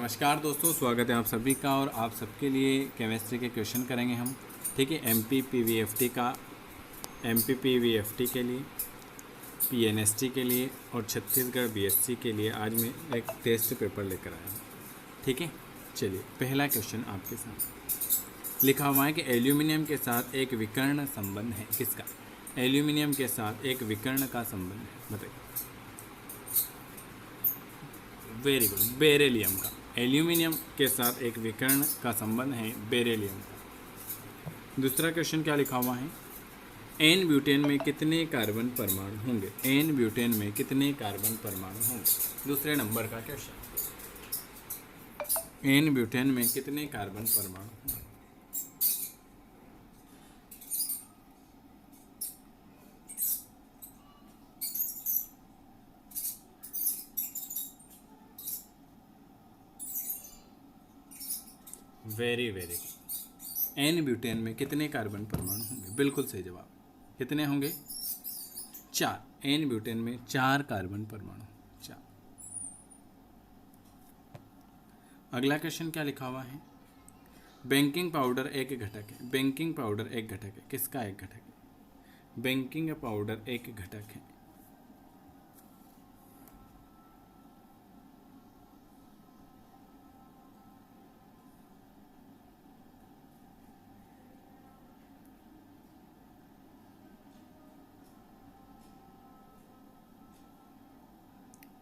नमस्कार दोस्तों, स्वागत है आप सभी का। और आप सबके लिए केमिस्ट्री के क्वेश्चन करेंगे हम। ठीक है, एमपीपीवीएफटी के लिए, पीएनएसटी के लिए और छत्तीसगढ़ बीएससी के लिए आज मैं एक टेस्ट पेपर लेकर आया हूँ। ठीक है, चलिए पहला क्वेश्चन आपके साथ लिखा हुआ है कि एल्यूमिनियम के साथ एक विकर्ण संबंध है। किसका? एल्यूमिनियम के साथ एक विकर्ण का संबंध है, बताइए। वेरी गुड, बेरिलियम का। एल्यूमिनियम के साथ एक विकर्ण का संबंध है बेरिलियम का। दूसरा क्वेश्चन क्या लिखा हुआ है? एन ब्यूटेन में कितने कार्बन परमाणु होंगे? एन ब्यूटेन में कितने कार्बन परमाणु होंगे? दूसरे नंबर का क्वेश्चन, एन ब्यूटेन में कितने कार्बन परमाणु होंगे? Very very good. N butane में कितने कार्बन परमाणु होंगे? बिल्कुल सही जवाब। कितने होंगे? 4। एन ब्यूटेन में 4 कार्बन परमाणु, 4। अगला क्वेश्चन क्या लिखा हुआ है? बेकिंग पाउडर एक घटक है। बेकिंग पाउडर एक घटक है। किसका एक घटक है? बेकिंग पाउडर एक घटक है।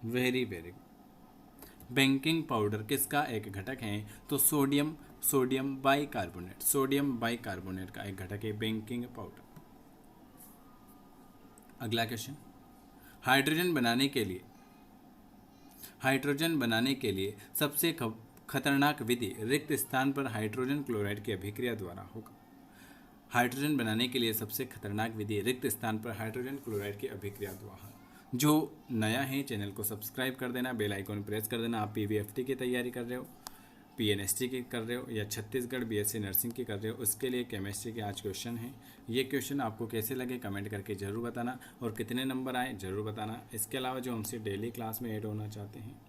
Very very good. Baking powder किसका एक घटक है? तो सोडियम बाइकार्बोनेट, सोडियम बाइकार्बोनेट का एक घटक है बेकिंग पाउडर। अगला क्वेश्चन, हाइड्रोजन बनाने के लिए सबसे खतरनाक विधि रिक्त स्थान पर हाइड्रोजन क्लोराइड की अभिक्रिया द्वारा होगा। हाइड्रोजन बनाने के लिए सबसे खतरनाक विधि रिक्त स्थान पर हाइड्रोजन क्लोराइड की अभिक्रिया द्वारा। जो नया है चैनल को सब्सक्राइब कर देना, बेल आइकॉन प्रेस कर देना। आप पीवीएफटी की तैयारी कर रहे हो, पीएनएसटी की कर रहे हो या छत्तीसगढ़ बीएससी नर्सिंग की कर रहे हो, उसके लिए केमिस्ट्री के आज क्वेश्चन है। ये क्वेश्चन आपको कैसे लगे कमेंट करके ज़रूर बताना, और कितने नंबर आए ज़रूर बताना। इसके अलावा जो हमसे डेली क्लास में ऐड होना चाहते हैं,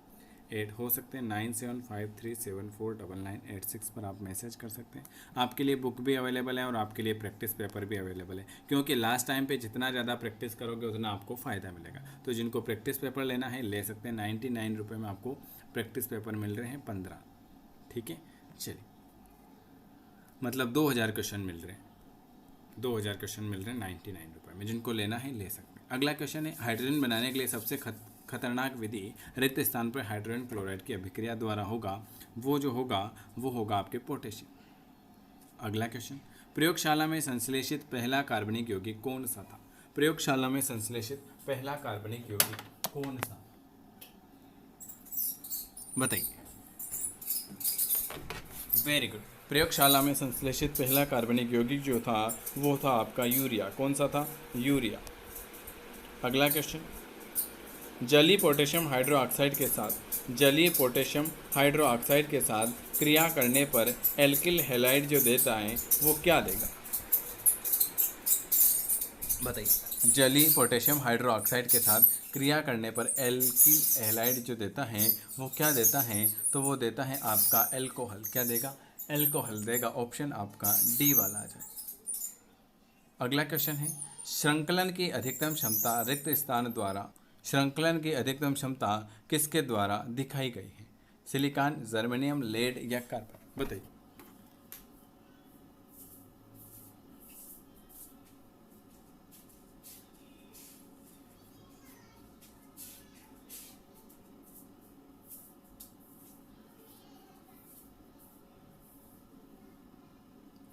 ऐड हो सकते हैं। 9753749986 पर आप मैसेज कर सकते हैं। आपके लिए बुक भी अवेलेबल है और आपके लिए प्रैक्टिस पेपर भी अवेलेबल है, क्योंकि लास्ट टाइम पे जितना ज़्यादा प्रैक्टिस करोगे उतना आपको फ़ायदा मिलेगा। तो जिनको प्रैक्टिस पेपर लेना है ले सकते हैं। 99 रुपये में आपको प्रैक्टिस पेपर मिल रहे हैं 15। ठीक है, चलिए, मतलब 2000 क्वेश्चन मिल रहे हैं। 2000 क्वेश्चन मिल रहे हैं 99 रुपये में। जिनको लेना है ले सकते हैं। अगला क्वेश्चन है, हाइड्रोजन बनाने के लिए सबसे खतरनाक विधि रिक्त स्थान पर हाइड्रोजन क्लोराइड की अभिक्रिया द्वारा होगा। वो होगा आपके पोटेशियम। अगला क्वेश्चन, प्रयोगशाला में संश्लेषित पहला कार्बनिक यौगिक कौन सा था? प्रयोगशाला में संश्लेषित पहला कार्बनिक यौगिक कौन सा? बताइए। Very good. प्रयोगशाला में संश्लेषित पहला कार्बनिक यौगिक जो था वो था आपका यूरिया। कौन सा था? यूरिया। अगला क्वेश्चन, जलीय पोटेशियम हाइड्रोक्साइड के साथ क्रिया करने पर एल्किल हैलाइड जो देता है वो क्या देगा? बताइए। जलीय पोटेशियम हाइड्रोक्साइड के साथ क्रिया करने पर एल्किल हैलाइड जो देता है वो क्या देता है? तो वो देता है आपका एल्कोहल। क्या देगा? एल्कोहल देगा। ऑप्शन आपका डी वाला आ जाए। अगला क्वेश्चन है, श्रृंखलन की अधिकतम क्षमता किसके द्वारा दिखाई गई है? सिलिकॉन, जर्मेनियम, लेड या कार्बन? बताइए।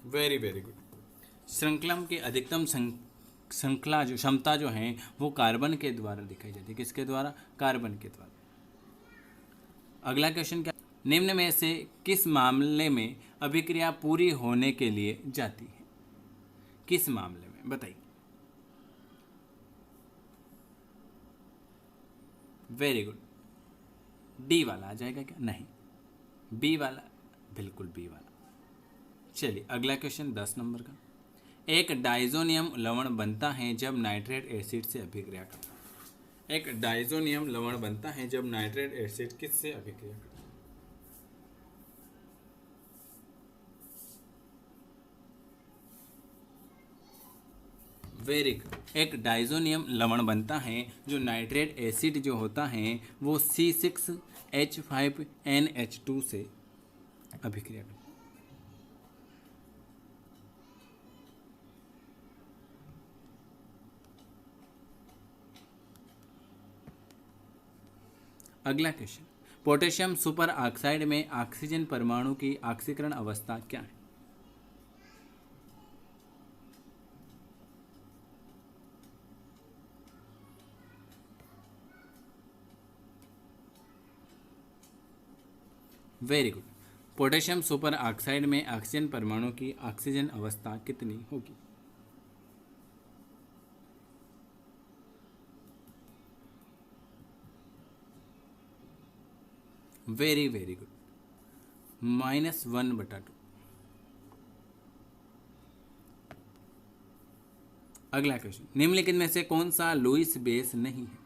Very very good. श्रृंखलन की अधिकतम श्रृंखला जो क्षमता जो है वो कार्बन के द्वारा दिखाई जाती है। किसके द्वारा? कार्बन के द्वारा। अगला क्वेश्चन क्या, निम्न में से किस मामले में अभिक्रिया पूरी होने के लिए जाती है? किस मामले में? बताइए। Very good. डी वाला आ जाएगा क्या? नहीं, बी वाला, बिल्कुल बी वाला। चलिए अगला क्वेश्चन 10 नंबर का, एक डाइजोनियम लवण बनता है जब नाइट्रेट एसिड से अभिक्रिया करता है। एक डाइजोनियम लवण बनता है जब नाइट्रेट एसिड किससे अभिक्रिया करता है? Very good. एक डाइजोनियम लवण बनता है जो नाइट्रेट एसिड जो होता है वो C6H5NH2 से अभिक्रिया करता है। अगला क्वेश्चन, पोटेशियम सुपर ऑक्साइड में ऑक्सीजन परमाणु की ऑक्सीकरण अवस्था क्या है? Very good. Potassium super oxide में ऑक्सीजन परमाणु की ऑक्सीजन अवस्था कितनी होगी? Very very good, -1/2। अगला क्वेश्चन, निम्नलिखित में से कौन सा लुईस बेस नहीं है?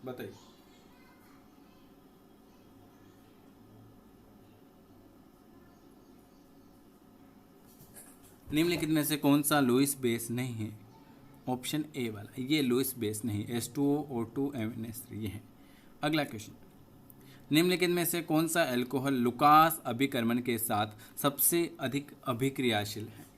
बताइए। निम्नलिखित में से कौन सा लुईस बेस नहीं है? ऑप्शन ए वाला, ये लुईस बेस नहीं, H2O, O2, MnS3 ये है। अगला क्वेश्चन, निम्नलिखित में से कौन सा एल्कोहल लुकास अभिकर्मण के साथ सबसे अधिक अभिक्रियाशील है?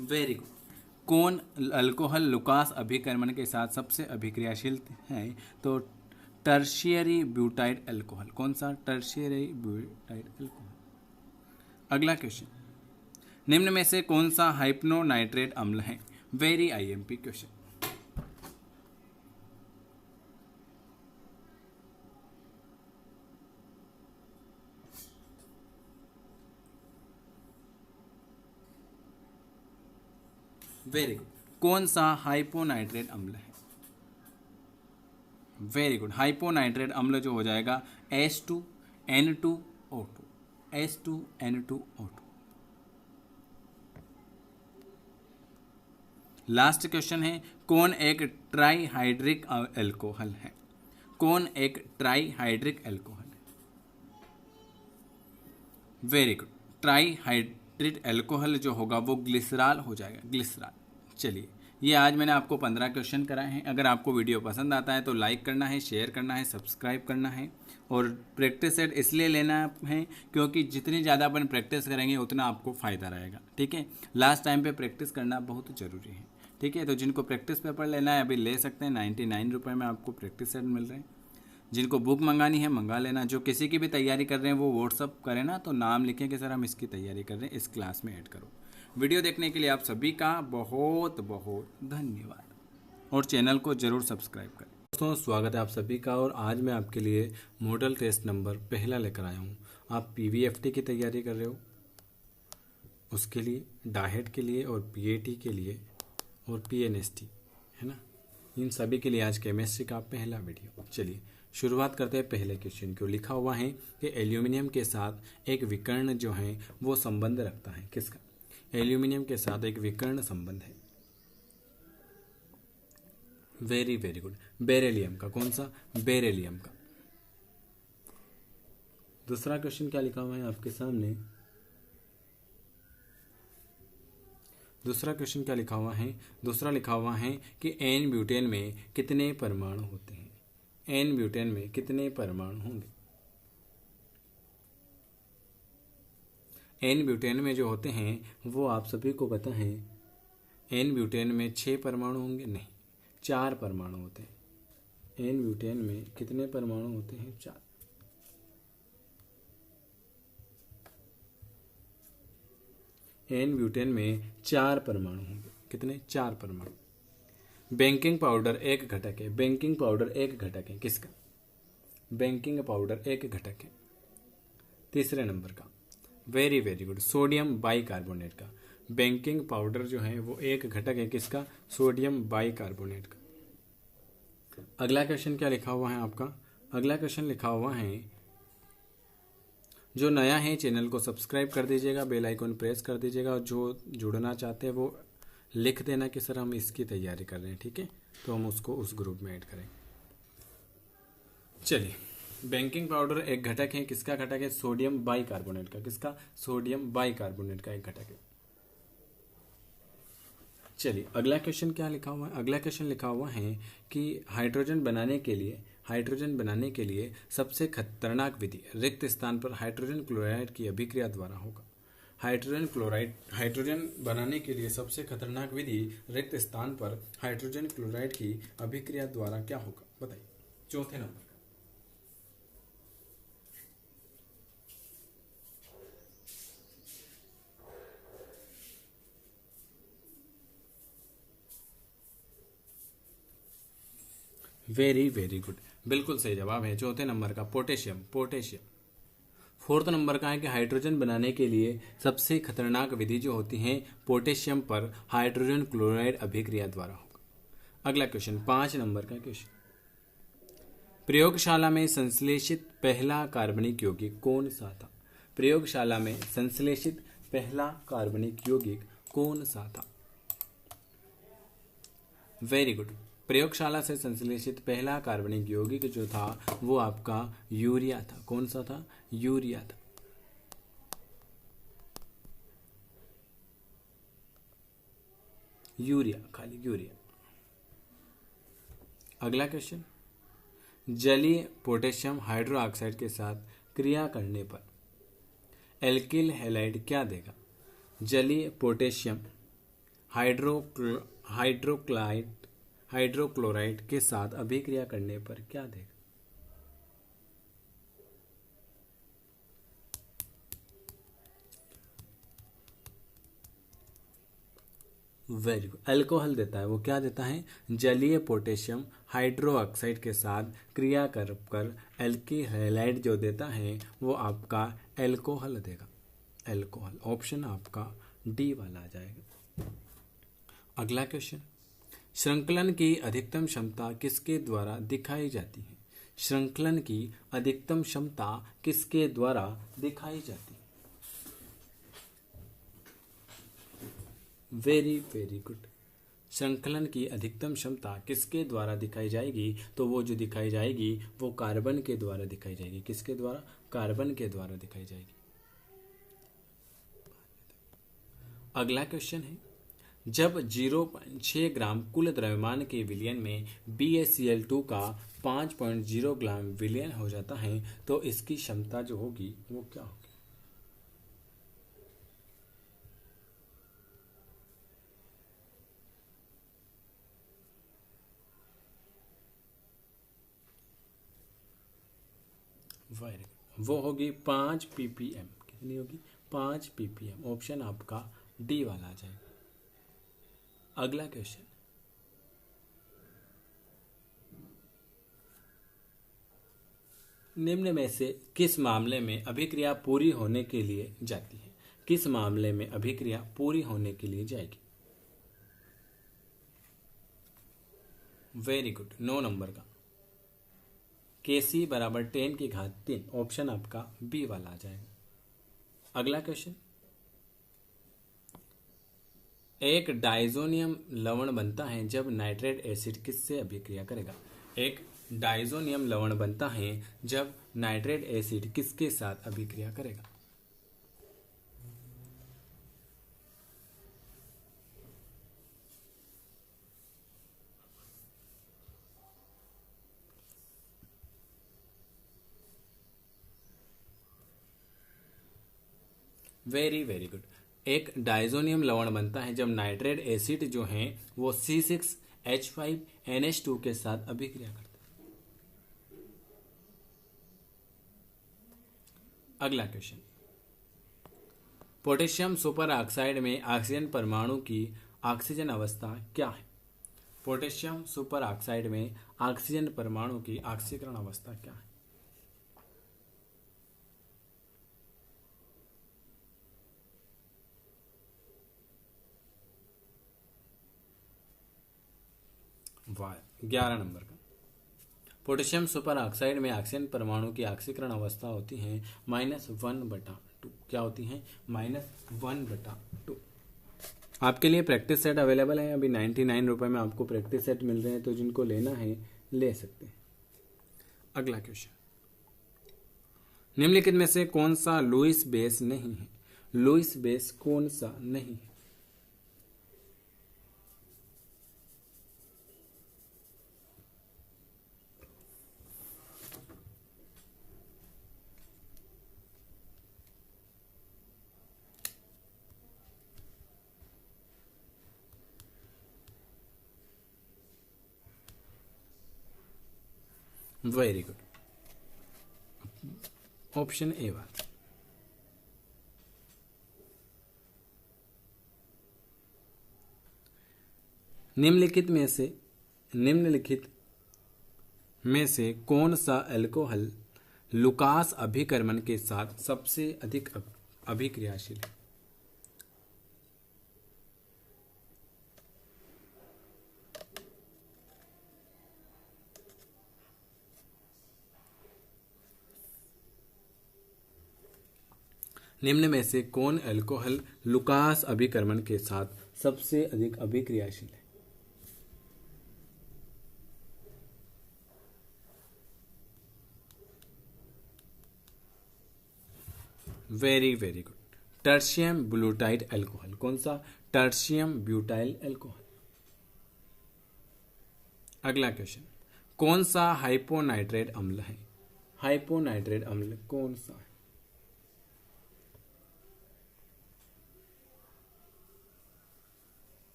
Very good. कौन अल्कोहल लुकास अभिकर्मण के साथ सबसे अभिक्रियाशील है? तो टर्शियरी ब्यूटाइड अल्कोहल। कौन सा? Tertiary butyl alcohol. अगला क्वेश्चन, निम्न में से कौन सा हाइप्नोनाइट्रेट अम्ल है? Very IMP question. Very good. कौन सा हाइपोनाइट्रेट अम्ल है? Very good. हाइपोनाइट्रेट अम्ल जो हो जाएगा H2N2O2। H2N2O2। लास्ट क्वेश्चन है, कौन एक ट्राईहाइड्रिक एल्कोहल है? कौन एक ट्राईहाइड्रिक एल्कोहल है? Very good. ट्राईहाइड्रिक एल्कोहल जो होगा वो ग्लिसरॉल हो जाएगा, ग्लिसरॉल। चलिए, ये आज मैंने आपको 15 क्वेश्चन कराए हैं। अगर आपको वीडियो पसंद आता है तो लाइक करना है, शेयर करना है, सब्सक्राइब करना है। और प्रैक्टिस सेट इसलिए लेना है क्योंकि जितनी ज़्यादा अपन प्रैक्टिस करेंगे उतना आपको फ़ायदा रहेगा। ठीक है, लास्ट टाइम पे प्रैक्टिस करना बहुत ज़रूरी है। ठीक है, तो जिनको प्रैक्टिस पेपर लेना है अभी ले सकते हैं, 99 रुपये में आपको प्रैक्टिस सेट मिल रहे हैं। जिनको बुक मंगानी है मंगा लेना। जो किसी की भी तैयारी कर रहे हैं वो व्हाट्सअप करें ना, तो नाम लिखें कि सर हम इसकी तैयारी कर रहे हैं, इस क्लास में ऐड करो। वीडियो देखने के लिए आप सभी का बहुत बहुत धन्यवाद और चैनल को ज़रूर सब्सक्राइब करें। दोस्तों, स्वागत है आप सभी का। और आज मैं आपके लिए मॉडल टेस्ट नंबर पहला लेकर आया हूँ। आप PVFT की तैयारी कर रहे हो, उसके लिए, डाहेट के लिए और PAT के लिए और PNST, है ना, इन सभी के लिए आज केमिस्ट्री का पहला वीडियो। चलिए शुरुआत करते हैं पहले क्वेश्चन को। लिखा हुआ है कि एल्यूमिनियम के साथ एक विकर्ण जो है वो संबंध रखता है। किसका? एल्यूमिनियम के साथ एक विकर्ण संबंध है। Very very good. बेरिलियम का। कौन सा? बेरिलियम का। दूसरा क्वेश्चन क्या लिखा हुआ है आपके सामने? दूसरा क्वेश्चन क्या लिखा हुआ है? दूसरा लिखा हुआ है कि एन ब्यूटेन में कितने परमाणु होते हैं? एन ब्यूटेन में कितने परमाणु होंगे? एन ब्यूटेन में जो होते हैं वो आप सभी को पता है। एन ब्यूटेन में 6 परमाणु होंगे? नहीं, 4 परमाणु होते हैं। एन ब्यूटेन में कितने परमाणु होते हैं? 4। एन ब्यूटेन में 4 परमाणु होंगे। कितने? 4 परमाणु। बेकिंग पाउडर एक घटक है। बेकिंग पाउडर एक घटक है। किसका? बेकिंग पाउडर एक घटक है। तीसरे नंबर का। Very very good. Sodium bicarbonate का। बेकिंग पाउडर जो है वो एक घटक है। किसका? सोडियम बाइकार्बोनेट का। अगला क्वेश्चन क्या लिखा हुआ है आपका? अगला क्वेश्चन लिखा हुआ है, जो नया है चैनल को सब्सक्राइब कर दीजिएगा, बेल आइकन प्रेस कर दीजिएगा, और जो जुड़ना चाहते हैं वो लिख देना कि सर हम इसकी तैयारी कर रहे हैं, ठीक है, तो हम उसको उस ग्रुप में ऐड करें। चलिए, बेकिंग पाउडर एक घटक है, किसका घटक है? सोडियम बाइकार्बोनेट का। किसका? सोडियम बाइकार्बोनेट का एक घटक है। चलिए, अगला क्वेश्चन क्या लिखा हुआ है? अगला क्वेश्चन लिखा हुआ है कि हाइड्रोजन बनाने के लिए सबसे खतरनाक विधि रिक्त स्थान पर हाइड्रोजन क्लोराइड की अभिक्रिया द्वारा होगा। हाइड्रोजन बनाने के लिए सबसे खतरनाक विधि रिक्त स्थान पर हाइड्रोजन क्लोराइड की अभिक्रिया द्वारा क्या होगा? बताइए। चौथे नंबर। वेरी वेरी गुड, बिल्कुल सही जवाब है चौथे नंबर का, पोटेशियम। फोर्थ नंबर का है कि हाइड्रोजन बनाने के लिए सबसे खतरनाक विधि जो होती है पोटेशियम पर हाइड्रोजन क्लोराइड अभिक्रिया द्वारा होगा। अगला क्वेश्चन 5 नंबर का क्वेश्चन, प्रयोगशाला में संश्लेषित पहला कार्बनिक यौगिक कौन सा था? प्रयोगशाला में संश्लेषित पहला कार्बनिक यौगिक कौन सा था? वेरी गुड, प्रयोगशाला से संश्लेषित पहला कार्बनिक यौगिक जो था वो आपका यूरिया था। कौन सा था? यूरिया था। खाली यूरिया। अगला क्वेश्चन, जलीय पोटेशियम हाइड्रोक्साइड के साथ क्रिया करने पर एल्किल हैलाइड क्या देगा? जलीय पोटेशियम हाइड्रोक्लोराइड के साथ अभिक्रिया करने पर क्या देगा? वेरी गुड, अल्कोहल देता है। वो क्या देता है? जलीय पोटेशियम हाइड्रोक्साइड के साथ क्रिया कर एल्किल हैलाइड जो देता है वो आपका अल्कोहल देगा। अल्कोहल, ऑप्शन आपका डी वाला आ जाएगा। अगला क्वेश्चन, श्रृंखलन की अधिकतम क्षमता किसके द्वारा दिखाई जाती है? श्रृंखलन की अधिकतम क्षमता किसके द्वारा दिखाई जाती है? वेरी वेरी गुड, श्रृंखलन की अधिकतम क्षमता किसके द्वारा दिखाई जाएगी? तो वो जो दिखाई जाएगी वो कार्बन के द्वारा दिखाई जाएगी। किसके द्वारा? कार्बन के द्वारा दिखाई जाएगी। अगला क्वेश्चन है, जब 0.6 ग्राम कुल द्रव्यमान के विलयन में BaCl2 का 5.0 ग्राम विलयन हो जाता है तो इसकी क्षमता जो होगी वो क्या होगी? वो होगी 5 ppm। कितनी होगी? 5 ppm। ऑप्शन आपका डी वाला आ जाएगा। अगला क्वेश्चन, निम्न में से किस मामले में अभिक्रिया पूरी होने के लिए जाती है? किस मामले में अभिक्रिया पूरी होने के लिए जाएगी? वेरी गुड, 9 नंबर का, Kc बराबर 10 की घात 3। ऑप्शन आपका बी वाला आ जाएगा। अगला क्वेश्चन, एक डाइजोनियम लवण बनता है जब नाइट्रेट एसिड किससे अभिक्रिया करेगा? एक डाइजोनियम लवण बनता है जब नाइट्रेट एसिड किसके साथ अभिक्रिया करेगा? वेरी वेरी गुड, एक डाइजोनियम लवण बनता है जब नाइट्रेट एसिड जो है वो C6H5NH2 के साथ अभिक्रिया करता है। अगला क्वेश्चन, पोटेशियम सुपर ऑक्साइड में ऑक्सीजन परमाणु की ऑक्सीजन अवस्था क्या है? पोटेशियम सुपर ऑक्साइड में ऑक्सीजन परमाणु की ऑक्सीकरण अवस्था क्या है? वाह, 11 नंबर का, पोटेशियम सुपर ऑक्साइड में ऑक्सीजन परमाणु की ऑक्सीकरण अवस्था होती है -1/2। क्या होती है? -1/2। आपके लिए प्रैक्टिस सेट अवेलेबल है, अभी 99 रुपये में आपको प्रैक्टिस सेट मिल रहे हैं, तो जिनको लेना है ले सकते हैं। अगला क्वेश्चन, निम्नलिखित में से कौन सा लुईस बेस नहीं है? लुईस बेस कौन सा नहीं है? Very good, option A one. निम्नलिखित में से कौन सा अल्कोहल लुकास अभिकर्मण के साथ सबसे अधिक अभिक्रियाशील है? निम्न में से कौन अल्कोहल लुकास अभिकर्मण के साथ सबसे अधिक अभिक्रियाशील है? Very very good, tertiary butyl alcohol. कौन सा? Tertiary butyl alcohol. अगला क्वेश्चन, कौन सा हाइपोनाइट्रेट अम्ल है? हाइपोनाइट्रेट अम्ल कौन सा है?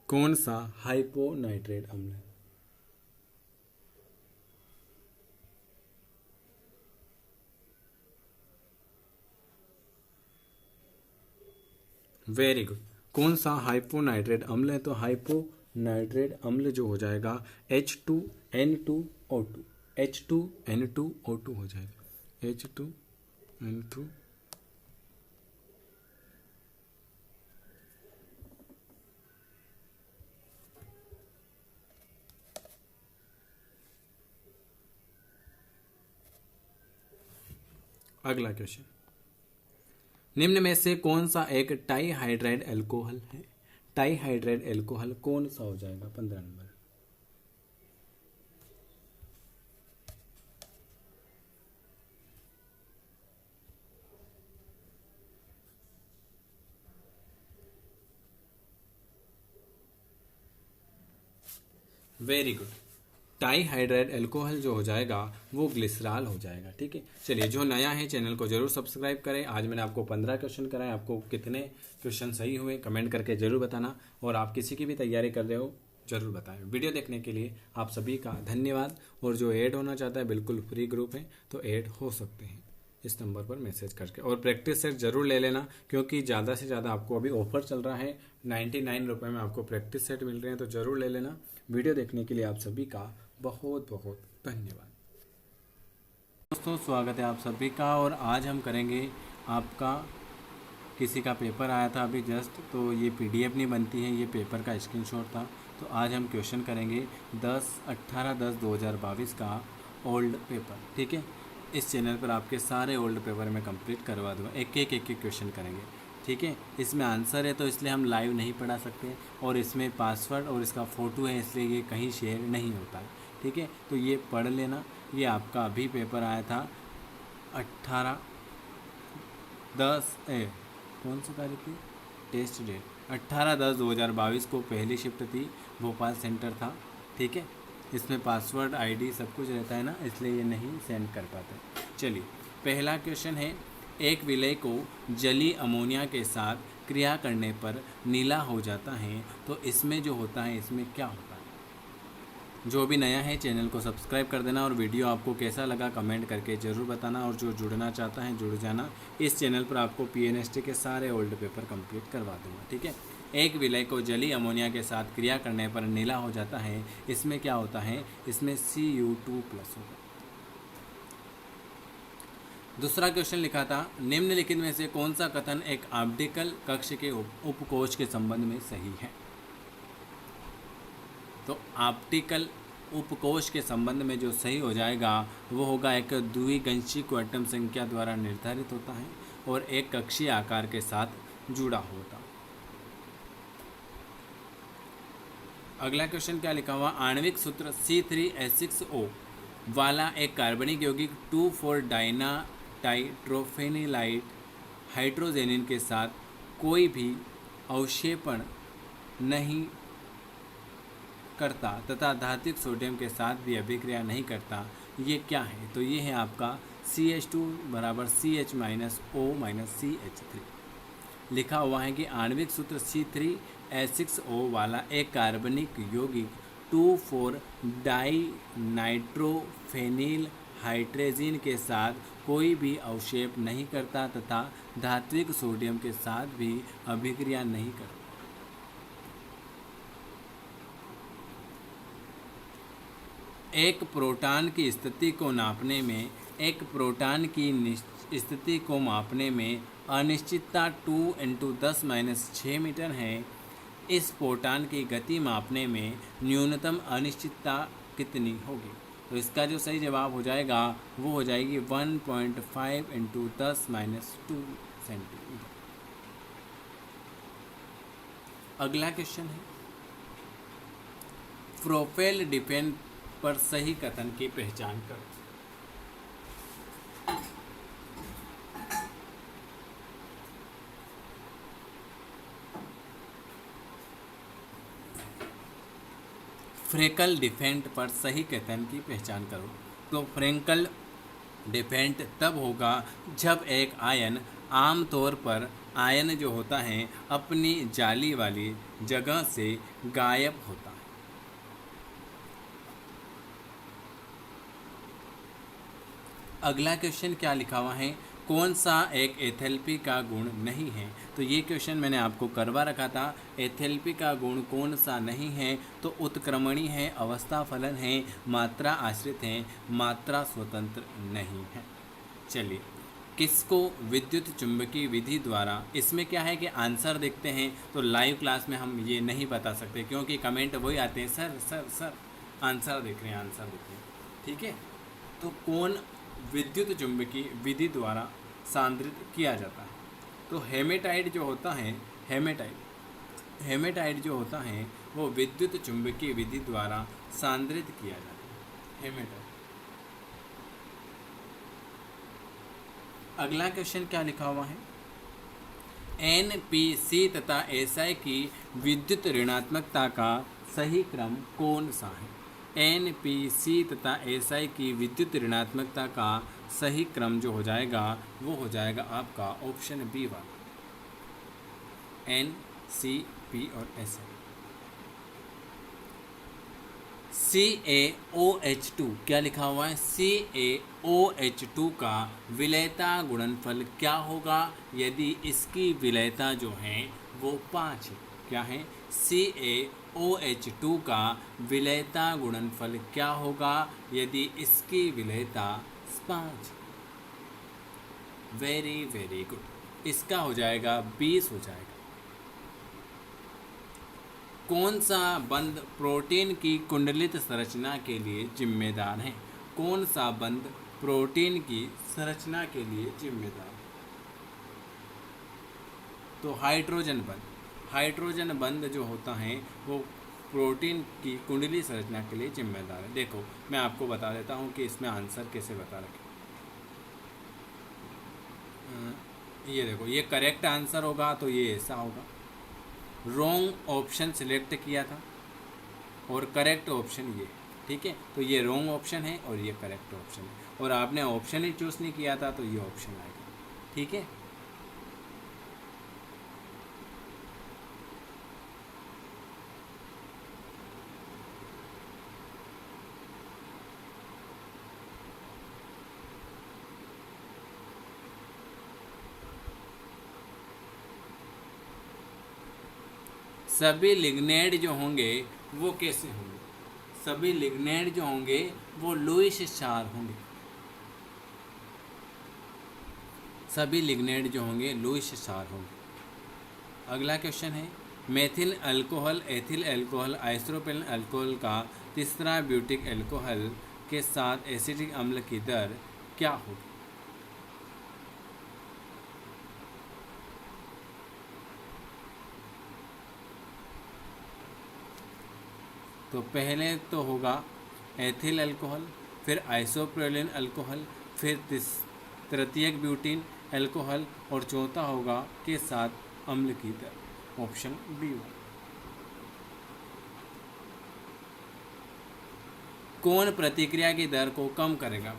कौन सा हाइपोनाइट्रेट अम्ल है? वेरी गुड, कौन सा हाइपोनाइट्रेट अम्ल है? तो हाइपोनाइट्रेट अम्ल जो हो जाएगा H2N2O2, H2N2O2 हो जाएगा, H2N2। अगला क्वेश्चन, निम्न में से कौन सा एक टाइहाइड्राइड अल्कोहल है? टाइहाइड्राइड अल्कोहल कौन सा हो जाएगा? 15 नंबर। वेरी गुड, टाइहाइड्राइड अल्कोहल जो हो जाएगा वो ग्लिसरॉल हो जाएगा। ठीक है, चलिए जो नया है चैनल को जरूर सब्सक्राइब करें। आज मैंने आपको 15 क्वेश्चन कराए, आपको कितने क्वेश्चन सही हुए कमेंट करके जरूर बताना, और आप किसी की भी तैयारी कर रहे हो जरूर बताएं। वीडियो देखने के लिए आप सभी का धन्यवाद, और जो ऐड होना चाहता है बिल्कुल फ्री ग्रुप है, तो ऐड हो सकते हैं इस नंबर पर मैसेज करके। और प्रैक्टिस सेट जरूर ले लेना, क्योंकि ज़्यादा से ज़्यादा आपको अभी ऑफर चल रहा है, 99 रुपये में आपको प्रैक्टिस सेट मिल रहे हैं, तो जरूर ले लेना। वीडियो देखने के लिए आप सभी का बहुत बहुत धन्यवाद। दोस्तों स्वागत है आप सभी का, और आज हम करेंगे आपका किसी का पेपर आया था अभी जस्ट, तो ये PDF नहीं बनती है, ये पेपर का स्क्रीनशॉट था। तो आज हम क्वेश्चन करेंगे 18/10/2022 का ओल्ड पेपर। ठीक है, इस चैनल पर आपके सारे ओल्ड पेपर मैं कंप्लीट करवा दूँगा, एक एक क्वेश्चन करेंगे। ठीक है, इसमें आंसर है तो इसलिए हम लाइव नहीं पढ़ा सकते, और इसमें पासवर्ड और इसका फ़ोटो है, इसलिए ये कहीं शेयर नहीं होता है। ठीक है, तो ये पढ़ लेना। ये आपका अभी पेपर आया था 18/10 कौन सी तारीख की टेस्ट डेट 18/10/2022 को पहली शिफ्ट थी, भोपाल सेंटर था। ठीक है, इसमें पासवर्ड ID सब कुछ रहता है ना, इसलिए ये नहीं सेंड कर पाते। चलिए पहला क्वेश्चन है, एक विलय को जलीय अमोनिया के साथ क्रिया करने पर नीला हो जाता है, तो इसमें जो होता है इसमें क्या होता है? जो भी नया है चैनल को सब्सक्राइब कर देना, और वीडियो आपको कैसा लगा कमेंट करके ज़रूर बताना, और जो जुड़ना चाहता है जुड़ जाना। इस चैनल पर आपको PNST के सारे ओल्ड पेपर कंप्लीट करवा दूँगा। ठीक है, एक विलय को जलीय अमोनिया के साथ क्रिया करने पर नीला हो जाता है, इसमें क्या होता है? इसमें Cu2+ होगा। दूसरा क्वेश्चन लिखा था, निम्नलिखित में से कौन सा कथन एक ऑप्टिकल कक्ष के उपकोष के संबंध में सही है? तो ऑप्टिकल उपकोष के संबंध में जो सही हो जाएगा वो होगा एक द्विगंशी क्वांटम संख्या द्वारा निर्धारित होता है और एक कक्षीय आकार के साथ जुड़ा होता। अगला क्वेश्चन क्या लिखा हुआ, आणविक सूत्र C3H6O वाला एक कार्बनिक यौगिक 2,4 डाइना टाइट्रोफेनिलाइट हाइड्रोजेनिन के साथ कोई भी अवक्षेपण नहीं करता तथा धात्विक सोडियम के साथ भी अभिक्रिया नहीं करता, ये क्या है? तो ये है आपका CH2 बराबर CH-O CH3। लिखा हुआ है कि आणविक सूत्र C3H6O वाला एक कार्बनिक यौगिक 2,4 डाई नाइट्रोफेनिल हाइड्रोजन के साथ कोई भी अवक्षेप नहीं करता तथा धात्विक सोडियम के साथ भी अभिक्रिया नहीं करता। एक प्रोटॉन की स्थिति को नापने में स्थिति को मापने में अनिश्चितता 2 × 10⁻⁶ मीटर है। इस प्रोटॉन की गति मापने में न्यूनतम अनिश्चितता कितनी होगी? तो इसका जो सही जवाब हो जाएगा वो हो जाएगी 1.5 × 10⁻² सेंटीमीटर। अगला क्वेश्चन है, प्रोपेल डिफेंस पर सही कथन की पहचान करो। फ्रेंकल डिफेंट पर सही कथन की पहचान करो। तो फ्रेंकल डिफेंट तब होगा जब एक आयन, आमतौर पर आयन जो होता है अपनी जाली वाली जगह से गायब होता है। अगला क्वेश्चन क्या लिखा हुआ है, कौन सा एक एथैल्पी का गुण नहीं है? तो ये क्वेश्चन मैंने आपको करवा रखा था। एथैल्पी का गुण कौन सा नहीं है? तो उत्क्रमणी है, अवस्था फलन है, मात्रा आश्रित है, मात्रा स्वतंत्र नहीं है। चलिए, किसको विद्युत चुंबकीय विधि द्वारा, इसमें क्या है कि आंसर देखते हैं तो लाइव क्लास में हम ये नहीं बता सकते क्योंकि कमेंट वही आते हैं, सर सर सर आंसर देख रहे हैं, आंसर देख रहे हैं। ठीक है, तो कौन विद्युत चुंबकीय विधि द्वारा सांद्रित किया जाता है? तो हेमेटाइट जो होता है, हेमेटाइट जो होता है वो विद्युत चुंबकीय विधि द्वारा सांद्रित किया जाता है, हेमेटाइट। अगला क्वेश्चन क्या लिखा हुआ है, NPC तथा SI की विद्युत ऋणात्मकता का सही क्रम कौन सा है? NPC तथा SI की विद्युत ऋणात्मकता का सही क्रम जो हो जाएगा वो हो जाएगा आपका ऑप्शन बी वाला, N, C, P और SI। CaOH2 क्या लिखा हुआ है? CaOH2 का विलेयता गुणनफल क्या होगा यदि इसकी विलेयता जो है वो 5 है? क्या है? CaOH2 का विलेयता गुणनफल क्या होगा यदि इसकी विलेयता 5? वेरी वेरी गुड, इसका हो जाएगा 20 हो जाएगा। कौन सा बंध प्रोटीन की कुंडलित संरचना के लिए जिम्मेदार है? कौन सा बंध प्रोटीन की संरचना के लिए जिम्मेदार है? तो हाइड्रोजन बंध। हाइड्रोजन बंध जो होता है वो प्रोटीन की कुंडली संरचना के लिए जिम्मेदार है। देखो, मैं आपको बता देता हूँ कि इसमें आंसर कैसे बता रखें। ये देखो, ये करेक्ट आंसर होगा तो ये ऐसा होगा। रॉन्ग ऑप्शन सिलेक्ट किया था और करेक्ट ऑप्शन ये, ठीक है? तो ये रॉन्ग ऑप्शन है और ये करेक्ट ऑप्शन है, और आपने ऑप्शन ही चूज़ नहीं किया था तो ये ऑप्शन आएगा। ठीक है, सभी लिग्नेड जो होंगे वो कैसे होंगे? सभी लिग्नेड जो होंगे वो लुईस स्टार होंगे। सभी लिग्नेड जो होंगे लुईस स्टार होंगे। अगला क्वेश्चन है, methyl alcohol, ethyl alcohol, isopropene alcohol का तीसरा ब्यूटिक अल्कोहल के साथ एसिटिक अम्ल की दर क्या होगी? तो पहले तो होगा एथिल अल्कोहल, फिर आइसोप्रोलिन अल्कोहल, फिर तृतीयक ब्यूटीन अल्कोहल और चौथा होगा के साथ अम्ल की दर। Option B. कौन प्रतिक्रिया की दर को कम करेगा?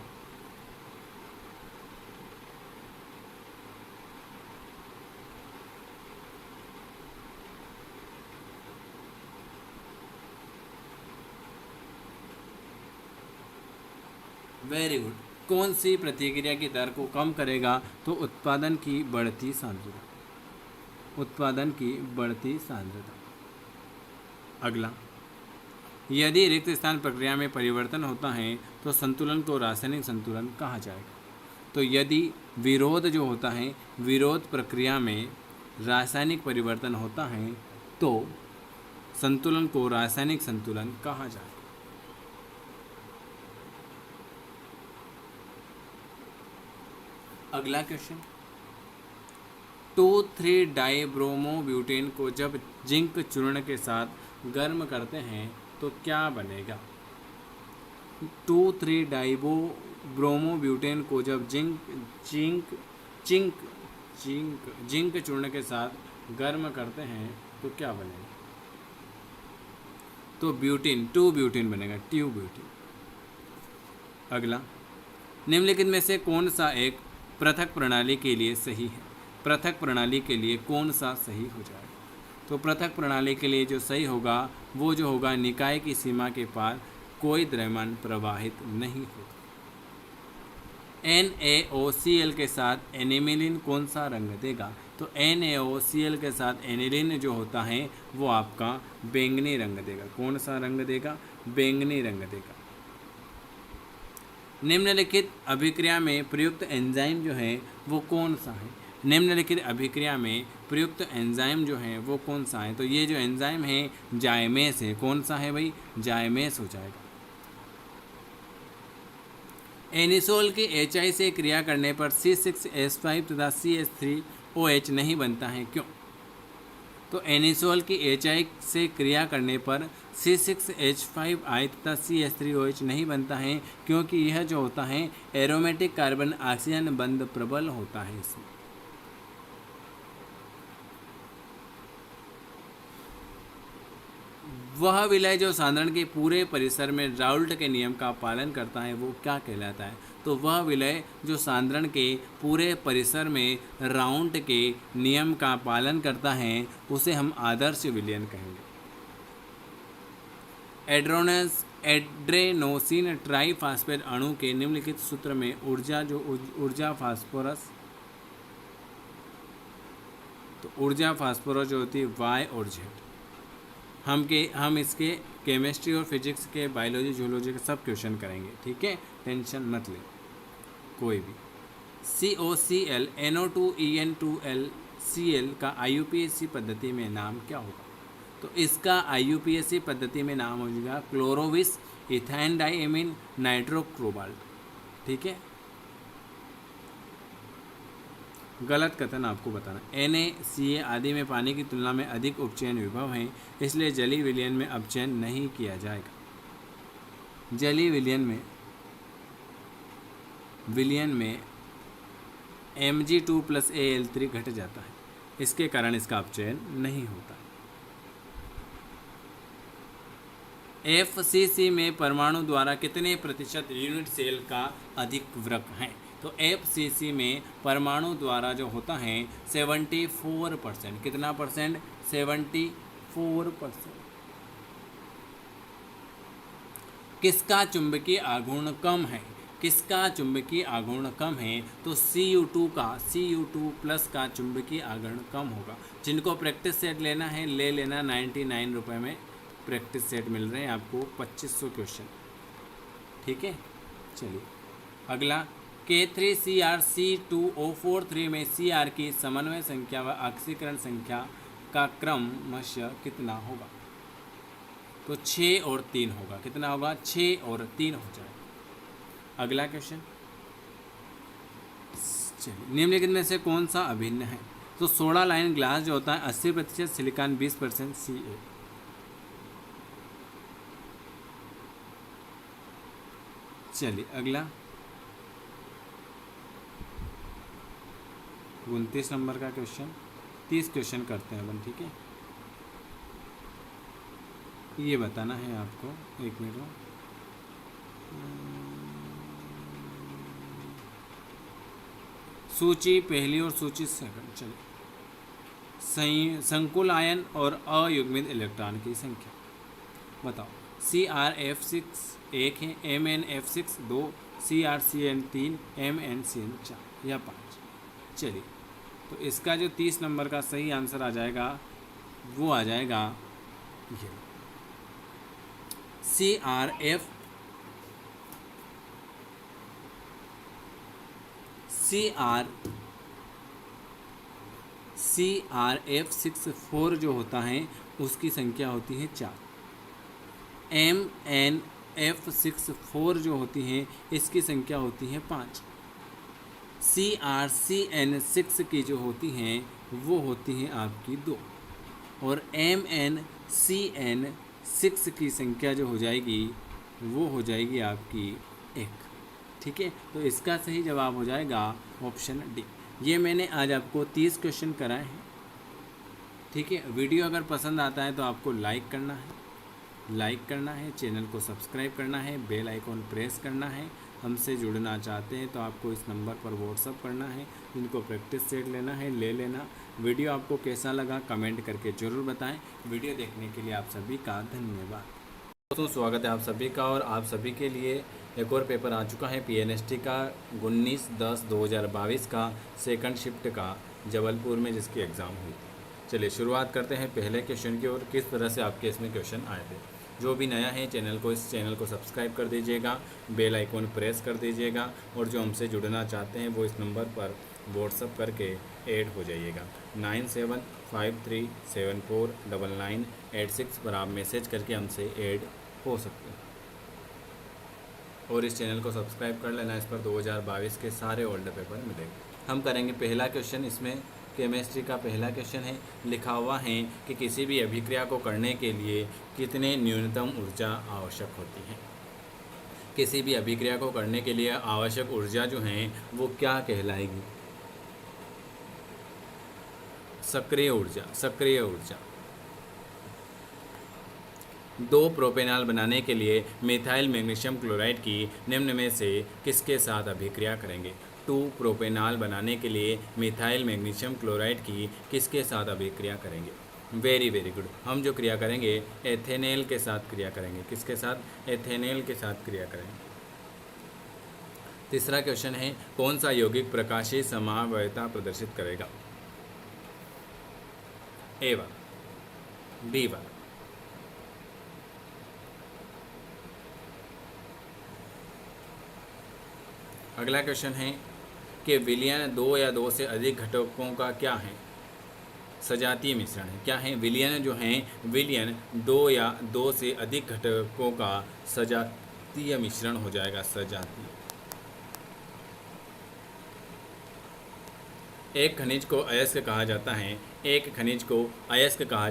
Very good. कौन सी प्रतिक्रिया की दर को कम करेगा? तो उत्पादन की बढ़ती सांद्रता। उत्पादन की बढ़ती सांद्रता। अगला, यदि रिक्त स्थान प्रक्रिया में परिवर्तन होता है तो संतुलन को रासायनिक संतुलन कहा जाएगा। तो यदि विरोध जो होता है, विरोध प्रक्रिया में रासायनिक परिवर्तन होता है तो संतुलन को रासायनिक संतुलन कहा जाएगा। अगला क्वेश्चन, 2,3-डाइब्रोमोब्यूटेन को जब जिंक चूर्ण के साथ गर्म करते हैं तो क्या बनेगा? 2,3-डाइब्रोमोब्यूटेन को जब जिंक चूर्ण के साथ गर्म करते हैं तो क्या बनेगा? तो ब्यूटीन, 2-ब्यूटीन बनेगा, ट्यूब्यूटीन। अगला, निम्नलिखित में से कौन सा एक पृथक प्रणाली के लिए सही है? पृथक प्रणाली के लिए कौन सा सही हो जाएगा? तो पृथक प्रणाली के लिए जो सही होगा वो जो होगा, निकाय की सीमा के पार कोई द्रव्यमान प्रवाहित नहीं होगा। NaOCl के साथ एनिलीन कौन सा रंग देगा? तो NaOCl के साथ एनिलीन जो होता है वो आपका बैंगनी रंग देगा। कौन सा रंग देगा? बैंगनी रंग देगा। निम्नलिखित अभिक्रिया में प्रयुक्त एंजाइम जो है वो कौन सा है? निम्नलिखित अभिक्रिया में प्रयुक्त एंजाइम जो है वो कौन सा है? तो ये जो एंजाइम है जाइमेस है। कौन सा है भाई? जाइमेस हो जाएगा। एनिसोल की HI से क्रिया करने पर C6H5 तथा CH3OH नहीं बनता है, क्यों? तो एनिसोल की HI से क्रिया करने पर C6H5I तथा CH3OH नहीं बनता है, क्योंकि यह जो होता है एरोमेटिक कार्बन ऑक्सीजन बंध प्रबल होता है इसमें। वह विलय जो सांद्रण के पूरे परिसर में राउल्ट के नियम का पालन करता है वो क्या कहलाता है? तो वह विलय जो सांद्रण के पूरे परिसर में राउल्ट के नियम का पालन करता है उसे हम आदर्श विलयन कहेंगे। एड्रेनोसिन ट्राइफॉस्फेट अणु के निम्नलिखित सूत्र में ऊर्जा फास्फोरस, तो ऊर्जा फास्फोरस जो होती है Y और Z। हम इसके केमिस्ट्री और फिजिक्स के, बायोलॉजी, जूलॉजी के सब क्वेश्चन करेंगे, ठीक है, टेंशन मत ले कोई भी। COCl NO2EN2LCl का IUPAC पद्धति में नाम क्या होगा? तो इसका IUPAC पद्धति में नाम हो जाएगा क्लोरोविस इथाइन डाइएमीन नाइट्रोक्रोबाल्ट, ठीक है। गलत कथन आपको बताना। NaCa आदि में पानी की तुलना में अधिक उपचयन विभव है, इसलिए जलीय विलयन में अपचयन नहीं किया जाएगा। जलीय विलयन में Mg2+Al3 घट जाता है, इसके कारण इसका अपचयन नहीं होता। FCC में परमाणु द्वारा कितने प्रतिशत यूनिट सेल का अधिक है? तो FCC में परमाणु द्वारा जो होता है 74%। कितना परसेंट? 74%। किसका चुंबकीय आघूर्ण कम है? किसका चुंबकीय आघूर्ण कम है? तो Cu2 का चुंबकीय आघूर्ण कम होगा। जिनको प्रैक्टिस सेट लेना है ले लेना, 99 रुपये में प्रैक्टिस सेट मिल रहे हैं आपको, 2500 क्वेश्चन, ठीक है। चलिए अगला, K3CrC2O43 में Cr की समन्वय संख्या व ऑक्सीकरण संख्या का क्रमशः कितना होगा? तो 6 और 3 होगा। कितना होगा? 6 और 3 हो जाएगा। अगला क्वेश्चन, चलिए, निम्नलिखित में से कौन सा अभिन्न है? तो सोडा लाइन ग्लास जो होता है 80% सिलिकॉन 20% Ca। चलिए अगला 29 नंबर का क्वेश्चन, 30 क्वेश्चन करते हैं अपन, ठीक है। ये बताना है आपको, एक मिनट में। सूची पहली और सूची सेकंड। चलिए, संकुल आयन और अयुग्मित इलेक्ट्रॉन की संख्या बताओ। CrF6 1 है, MnF6 2, CrCn 3, MnCn 4 या 5। चलिए, तो इसका जो 30 नंबर का सही आंसर आ जाएगा वो आ जाएगा ये CrF6 जो होता है उसकी संख्या होती है 4। MnF6 जो होती है इसकी संख्या होती है 5। CrCn6 की जो होती हैं वो होती हैं आपकी 2, और MnCn6 की संख्या जो हो जाएगी वो हो जाएगी आपकी 1। ठीक है, तो इसका सही जवाब हो जाएगा ऑप्शन डी। ये मैंने आज आपको 30 क्वेश्चन कराए हैं, ठीक है। वीडियो अगर पसंद आता है तो आपको लाइक करना है, चैनल को सब्सक्राइब करना है, बेल आइकॉन प्रेस करना है। हमसे जुड़ना चाहते हैं तो आपको इस नंबर पर व्हाट्सअप करना है। जिनको प्रैक्टिस सेट लेना है ले लेना। वीडियो आपको कैसा लगा कमेंट करके ज़रूर बताएं। वीडियो देखने के लिए आप सभी का धन्यवाद। दोस्तों, स्वागत है आप सभी का, और आप सभी के लिए एक और पेपर आ चुका है PNST का 19/10/2022 का सेकंड शिफ्ट का, जबलपुर में जिसकी एग्ज़ाम हुई थी। चलिए शुरुआत करते हैं पहले क्वेश्चन की ओर। किस तरह से आपके इसमें क्वेश्चन आए थे। जो भी नया है इस चैनल को सब्सक्राइब कर दीजिएगा, बेल आइकॉन प्रेस कर दीजिएगा, और जो हमसे जुड़ना चाहते हैं वो इस नंबर पर व्हाट्सअप करके ऐड हो जाइएगा। 9753749986 पर आप मैसेज करके हमसे ऐड हो सकते हैं, और इस चैनल को सब्सक्राइब कर लेना। इस पर 2022 के सारे ओल्ड पेपर मिलेंगे। हम करेंगे पहला क्वेश्चन। इसमें केमिस्ट्री का पहला क्वेश्चन है। लिखा हुआ है कि किसी भी अभिक्रिया को करने के लिए कितने न्यूनतम ऊर्जा आवश्यक होती है। किसी भी अभिक्रिया को करने के लिए आवश्यक ऊर्जा जो है वो क्या कहलाएगी? सक्रिय ऊर्जा। 2 प्रोपेनॉल बनाने के लिए मिथाइल मैग्नीशियम क्लोराइड की निम्न में से किसके साथ अभिक्रिया करेंगे? 2 प्रोपेनॉल बनाने के लिए मिथाइल मैग्नीशियम क्लोराइड की किसके साथ अभिक्रिया करेंगे? Very good. हम जो क्रिया करेंगे एथेनेल के साथ क्रिया करेंगे। किसके साथ? एथेनेल के साथ क्रिया करेंगे। तीसरा क्वेश्चन है, कौन सा यौगिक प्रकाशीय समवायता प्रदर्शित करेगा? A वाला, B वाला। अगला क्वेश्चन है कि विलयन 2 या 2 से अधिक घटकों का क्या है? सजातीय मिश्रण है। क्या है? विलयन जो हैं, विलयन 2 या 2 से अधिक घटकों का सजातीय मिश्रण हो जाएगा। सजातीय। एक खनिज को अयस्क कहा जाता है। एक खनिज को अयस्क कहा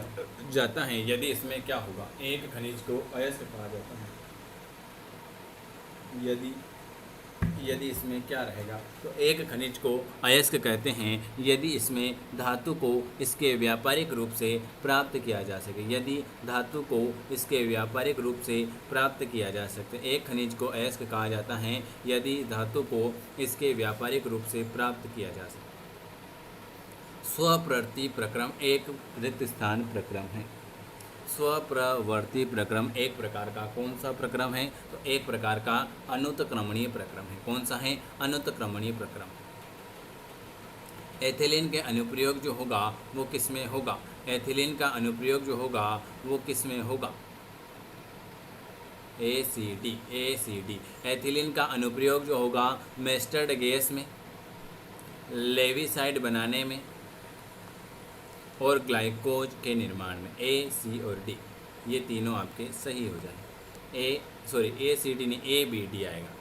जाता है यदि इसमें क्या होगा? एक खनिज को अयस्क कहा जाता है यदि इसमें क्या रहेगा? तो एक खनिज को अयस्क कहते हैं यदि इसमें धातु को इसके व्यापारिक रूप से प्राप्त किया जा सके। यदि धातु को इसके व्यापारिक रूप से प्राप्त किया जा सकते। एक खनिज को अयस्क कहा जाता है यदि धातु को इसके व्यापारिक रूप से प्राप्त किया जा सके। स्वप्रवृत्ति प्रक्रम एक रिक्त स्थान प्रक्रम है। स्वप्रवृत्ति प्रक्रम एक प्रकार का कौन सा प्रक्रम है? तो एक प्रकार का अनुत्क्रमणीय प्रक्रम है। कौन सा है? अनुत्क्रमणीय प्रक्रम। एथिलीन के अनुप्रयोग जो होगा वो किस में होगा? एथिलीन का अनुप्रयोग जो होगा वो किस में होगा? ACD। एथिलीन का अनुप्रयोग जो होगा मस्टर्ड गैस में, लेविसाइड बनाने में, और ग्लाइकोज के निर्माण में। ए, सी और डी ये तीनों आपके सही हो जाएंगे। ए सी डी नहीं, ए बी डी आएगा,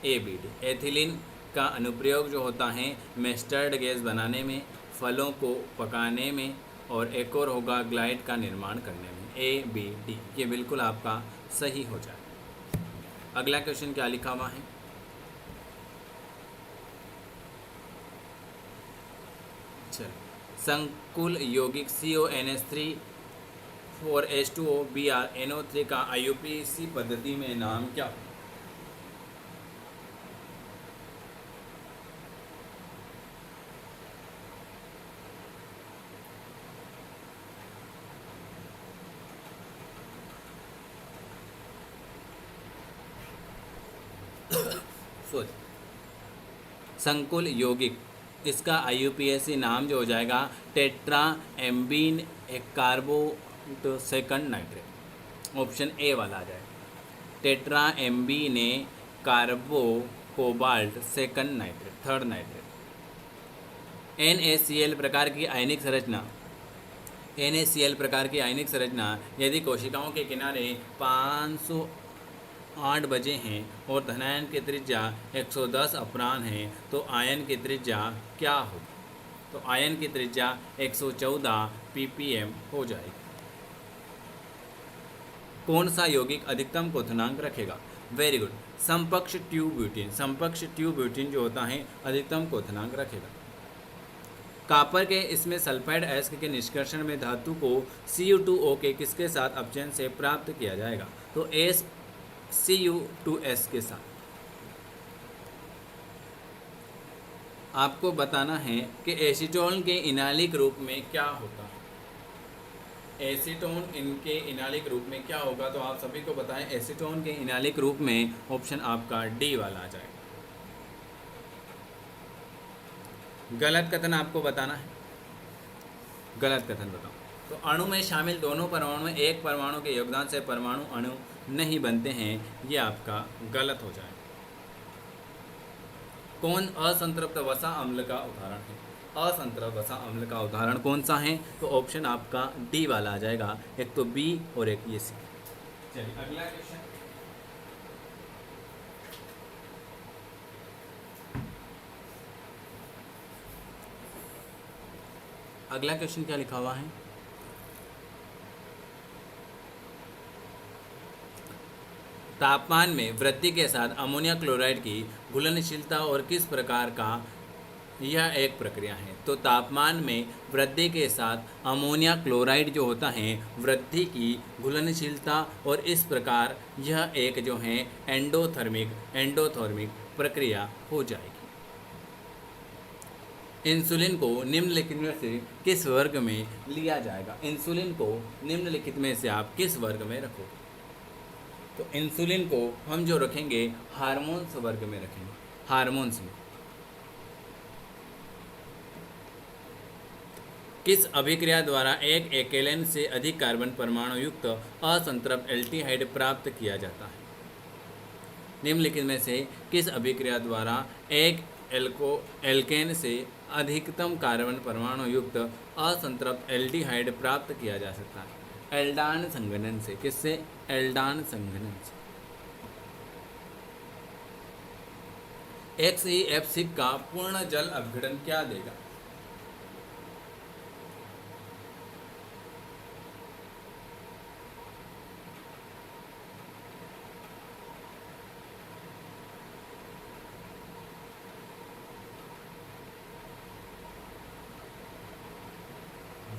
ए बी डी। एथिलीन का अनुप्रयोग जो होता है मस्टर्ड गैस बनाने में, फलों को पकाने में, और एक और होगा ग्लाइड का निर्माण करने में। ए बी डी ये बिल्कुल आपका सही हो जाए। अगला क्वेश्चन क्या लिखा हुआ है? चलो, संकुल यौगिक CONH3 और H2O Br NO3 का IUPAC पद्धति में नाम क्या? संकुल यौगिक, इसका IUPAC नाम जो हो जाएगा टेट्रा एम्बीन carbo second nitrate. Option A वाला आ जाएगा, टेट्रा एम्बीने carbo cobalt second nitrate, third nitrate. NaCl प्रकार की आयनिक संरचना, NaCl प्रकार की आयनिक संरचना यदि कोशिकाओं के किनारे 508 बजे हैं और धनायन की त्रिज्या 110 अपरान है तो आयन की त्रिज्या क्या होगी? तो आयन की त्रिज्या 114 ppm हो जाएगी। कौन सा यौगिक अधिकतम क्वथनांक रखेगा? Very good, समपक्ष ट्यूब्यूटिन। समपक्ष ट्यूब्यूटिन जो होता है अधिकतम क्वथनांक रखेगा। कॉपर के इसमें सल्फाइड अयस्क के निष्कर्षण में धातु को Cu2O के किसके साथ अपचयन से प्राप्त किया जाएगा? तो Cu2S के साथ। आपको बताना है कि एसीटोन के इनालिक रूप में क्या होता है। एसीटोन इनके इनालिक रूप में क्या होगा? तो आप सभी को बताएं, एसीटोन के इनालिक रूप में ऑप्शन आपका डी वाला आ जाएगा। गलत कथन आपको बताना है, गलत कथन बताओ। तो अणु में शामिल दोनों परमाणु में एक परमाणु के योगदान से परमाणु अणु नहीं बनते हैं, ये आपका गलत हो जाएगा। कौन असंतृप्त वसा अम्ल का उदाहरण है? असंतृप्त वसा अम्ल का उदाहरण कौन सा है? तो ऑप्शन आपका डी वाला आ जाएगा, एक तो बी और एक ये सी। चलिए अगला क्वेश्चन। अगला क्वेश्चन क्या लिखा हुआ है? तापमान में वृद्धि के साथ अमोनिया क्लोराइड की घुलनशीलता और किस प्रकार का यह एक प्रक्रिया है? तो तापमान में वृद्धि के साथ अमोनिया क्लोराइड जो होता है वृद्धि की घुलनशीलता और इस प्रकार यह एक जो है एंडोथर्मिक प्रक्रिया हो जाएगी। इंसुलिन को निम्नलिखित में से किस वर्ग में लिया जाएगा? इंसुलिन को निम्नलिखित में से आप किस वर्ग में रखोगे? तो इंसुलिन को हम जो रखेंगे हार्मोन्स वर्ग में रखेंगे, हार्मोन्स में। किस अभिक्रिया द्वारा एक एल्केन से अधिक कार्बन परमाणु युक्त असंतृप्त एल्डिहाइड प्राप्त किया जाता है? निम्नलिखित में से किस अभिक्रिया द्वारा एक एल्केन से अधिकतम कार्बन परमाणु युक्त असंतृप्त एल्डिहाइड प्राप्त किया जा सकता है? एल्डान संघनन से। किससे? एल्डान संघनन से। XeF6 का पूर्ण जल अपघटन क्या देगा?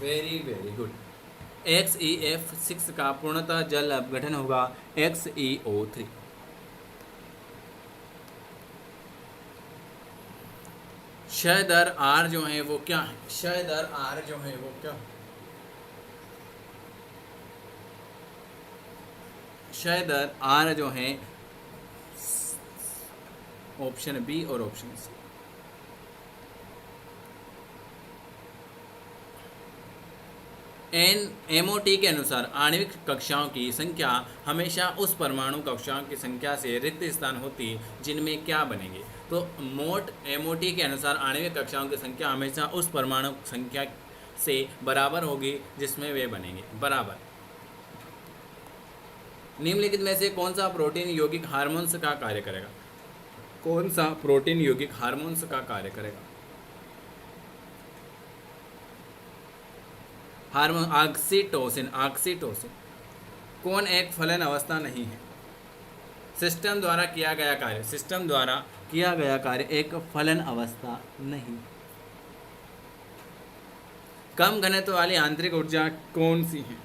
Very very good. XeF6 का पूर्णतः जल अपघटन होगा XeO3। क्षय दर R जो है वो क्या है? क्षय दर R जो है वो क्या है? क्षय दर R जो है ऑप्शन बी और ऑप्शन सी। MOT के अनुसार आणविक कक्षाओं की संख्या हमेशा उस परमाणु कक्षाओं की संख्या से रिक्त स्थान होती जिनमें क्या बनेंगे? तो MOT के अनुसार आणविक कक्षाओं की संख्या हमेशा उस परमाणु संख्या से बराबर होगी जिसमें वे बनेंगे बराबर। निम्नलिखित में से कौन सा प्रोटीन यौगिक हार्मोन्स का कार्य करेगा? कौन सा प्रोटीन यौगिक हार्मोन्स का कार्य करेगा? Hormone oxytocin. ऑक्सीटोसिन कौन एक फलन अवस्था नहीं है? सिस्टम द्वारा किया गया कार्य। सिस्टम द्वारा किया गया कार्य एक फलन अवस्था नहीं। कम घनत्व वाली आंतरिक ऊर्जा कौन सी है?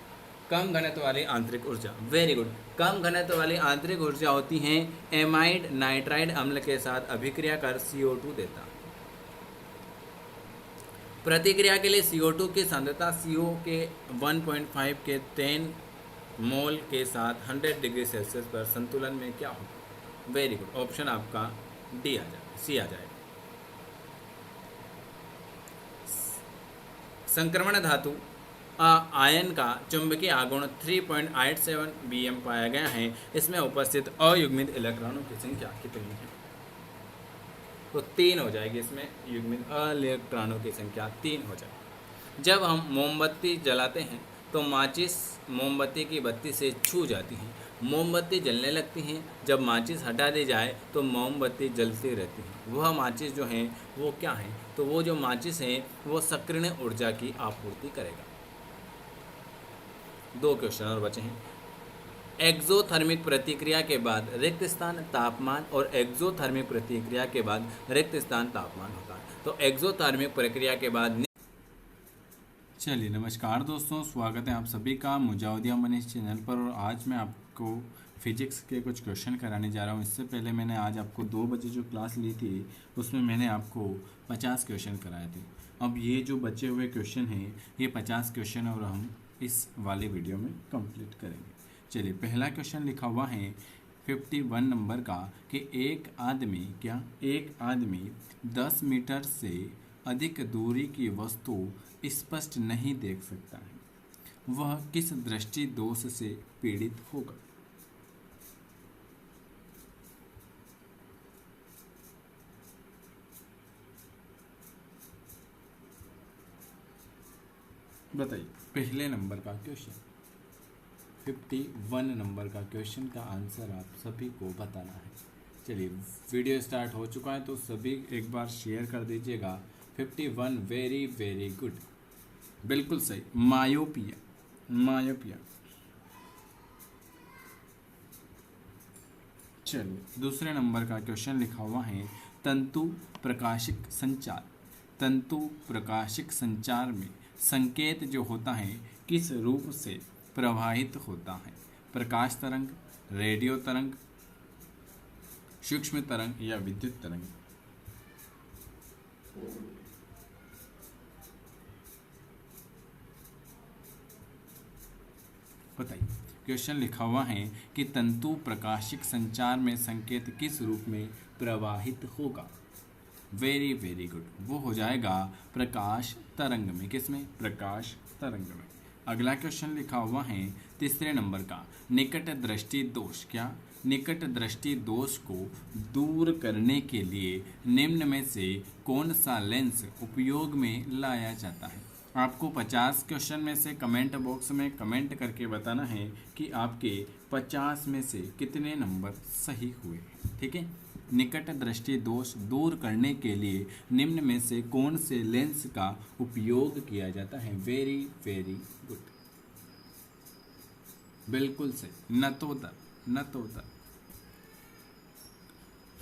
कम घनत्व वाली आंतरिक ऊर्जा, वेरी गुड। कम घनत्व वाली आंतरिक ऊर्जा होती है एमाइड नाइट्राइड अम्ल के साथ अभिक्रिया कर CO2 देता। प्रतिक्रिया के लिए CO2 की सांद्रता CO के 1.5 के 10 मोल के साथ 100 डिग्री सेल्सियस पर संतुलन में क्या होगा? वेरी गुड, ऑप्शन आपका डी आ जाए, सी आ जाएगा। संक्रमण धातु आयन का चुंबकीय आघूर्ण 3.87 bm पाया गया है। इसमें उपस्थित अयुग्मित इलेक्ट्रॉनों की संख्या कितनी है? तो 3 हो जाएगी। इसमें युग्मित इलेक्ट्रॉनों की संख्या 3 हो जाएगी। जब हम मोमबत्ती जलाते हैं तो माचिस मोमबत्ती की बत्ती से छू जाती है, मोमबत्ती जलने लगती हैं। जब माचिस हटा दी जाए तो मोमबत्ती जलती रहती है। वह माचिस जो है वो क्या है? तो वो जो माचिस है वो सक्रिय ऊर्जा की आपूर्ति करेगा। 2 क्वेश्चन और बचे हैं। एक्सोथर्मिक प्रतिक्रिया के बाद रिक्त स्थान तापमान और एक्सोथर्मिक प्रतिक्रिया के बाद रिक्त स्थान तापमान होता है। तो एक्सोथर्मिक प्रक्रिया के बाद चलिए नमस्कार दोस्तों, स्वागत है आप सभी का मुजावदिया मनीष चैनल पर। और आज मैं आपको फिजिक्स के कुछ क्वेश्चन कराने जा रहा हूँ। इससे पहले मैंने आज आपको 2 बजे जो क्लास ली थी उसमें मैंने आपको 50 क्वेश्चन कराए थे। अब ये जो बचे हुए क्वेश्चन हैं ये 50 क्वेश्चन और हम इस वाले वीडियो में कंप्लीट करेंगे। चलिए पहला क्वेश्चन लिखा हुआ है 51 नंबर का कि एक आदमी 10 मीटर से अधिक दूरी की वस्तु स्पष्ट नहीं देख सकता है, वह किस दृष्टि दोष से पीड़ित होगा? बताइए। पहले नंबर का क्वेश्चन 51 नंबर का क्वेश्चन का आंसर आप सभी को बताना है। चलिए वीडियो स्टार्ट हो चुका है तो सभी एक बार शेयर कर दीजिएगा। 51 वेरी वेरी गुड, बिल्कुल सही, मायोपिया। चलिए दूसरे नंबर का क्वेश्चन लिखा हुआ है तंतु प्रकाशिक संचार में संकेत जो होता है किस रूप से प्रवाहित होता है? प्रकाश तरंग, रेडियो तरंग, सूक्ष्म तरंग या विद्युत तरंग? बताइए। क्वेश्चन लिखा हुआ है कि तंतु प्रकाशिक संचार में संकेत किस रूप में प्रवाहित होगा? वेरी वेरी गुड, वो हो जाएगा प्रकाश तरंग में। किसमें? प्रकाश तरंग में। अगला क्वेश्चन लिखा हुआ है तीसरे नंबर का निकट दृष्टि दोष। क्या? निकट दृष्टि दोष को दूर करने के लिए निम्न में से कौन सा लेंस उपयोग में लाया जाता है? आपको 50 क्वेश्चन में से कमेंट बॉक्स में कमेंट करके बताना है कि आपके 50 में से कितने नंबर सही हुए। ठीक है। निकट दृष्टि दोष दूर करने के लिए निम्न में से कौन से लेंस का उपयोग किया जाता है? वेरी वेरी गुड, बिल्कुल सही, नतोदर।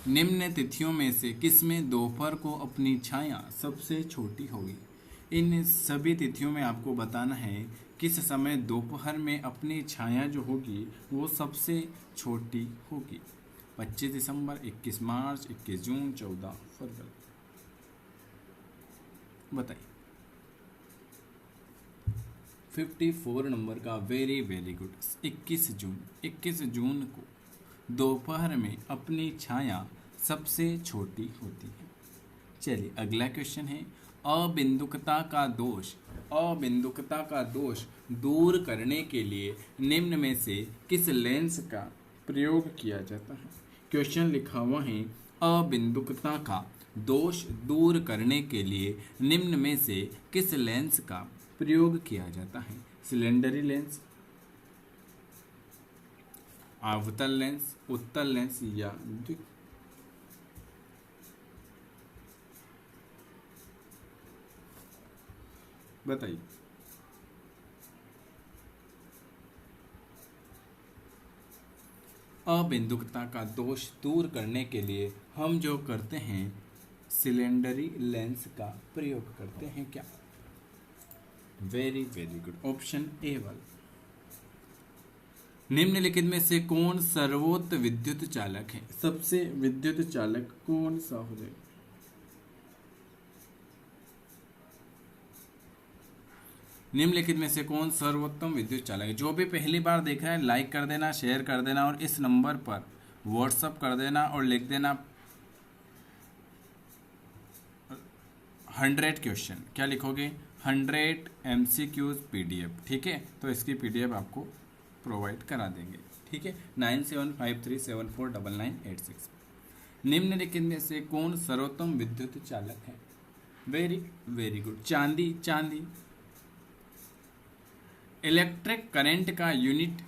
निम्न तिथियों में से किसमें दोपहर को अपनी छाया सबसे छोटी होगी? इन सभी तिथियों में आपको बताना है किस समय दोपहर में अपनी छाया जो होगी वो सबसे छोटी होगी। 25 दिसंबर, 21 मार्च, 21 जून, 14 फरवरी। बताइए। 54 नंबर का वेरी वेरी गुड, 21 जून को दोपहर में अपनी छाया सबसे छोटी होती है। चलिए अगला क्वेश्चन है अबिंदुकता का दोष दूर करने के लिए निम्न में से किस लेंस का प्रयोग किया जाता है? क्वेश्चन लिखा हुआ है अबिंदुकता का दोष दूर करने के लिए निम्न में से किस लेंस का प्रयोग किया जाता है? सिलेंडरी लेंस, अवतल लेंस, उत्तल लेंस या बताइए। अबिंदुकता का दोष दूर करने के लिए हम जो करते हैं सिलेंडरी लेंस का प्रयोग करते हैं क्या? Very very good, option A वाला। निम्नलिखित में से कौन सर्वोत्तम विद्युत चालक है? सबसे विद्युत चालक कौन सा हो जाएगा? निम्नलिखित में से कौन सर्वोत्तम विद्युत चालक है? जो भी पहली बार देख रहा है लाइक कर देना, शेयर कर देना और इस नंबर पर व्हाट्सअप कर देना और लिख देना 100 क्वेश्चन। क्या लिखोगे? 100 MCQs PDF। ठीक है, तो इसकी PDF आपको प्रोवाइड करा देंगे। ठीक है, 9753749986। निम्नलिखित में से कौन सर्वोत्तम विद्युत चालक है? वेरी वेरी गुड, चांदी। चांदी। इलेक्ट्रिक करंट का यूनिट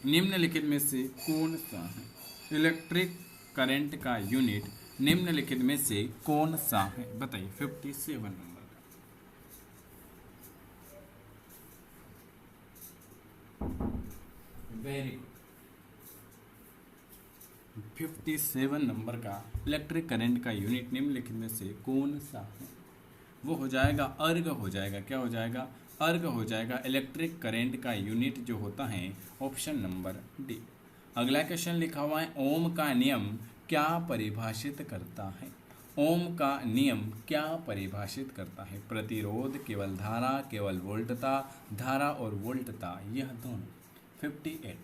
निम्नलिखित में से कौन सा है? इलेक्ट्रिक करंट का यूनिट निम्नलिखित में से कौन सा है? बताइए। 57 नंबर का। वेरी गुड, 57 नंबर का इलेक्ट्रिक करंट का यूनिट निम्नलिखित में से कौन सा है? वो हो जाएगा अर्ग हो जाएगा। क्या हो जाएगा? अर्ग हो जाएगा। इलेक्ट्रिक करंट का यूनिट जो होता है ऑप्शन नंबर डी। अगला क्वेश्चन लिखा हुआ है ओम का नियम क्या परिभाषित करता है? ओम का नियम क्या परिभाषित करता है? प्रतिरोध, केवल धारा, केवल वोल्टता, धारा और वोल्टता, यह दोनों। 58।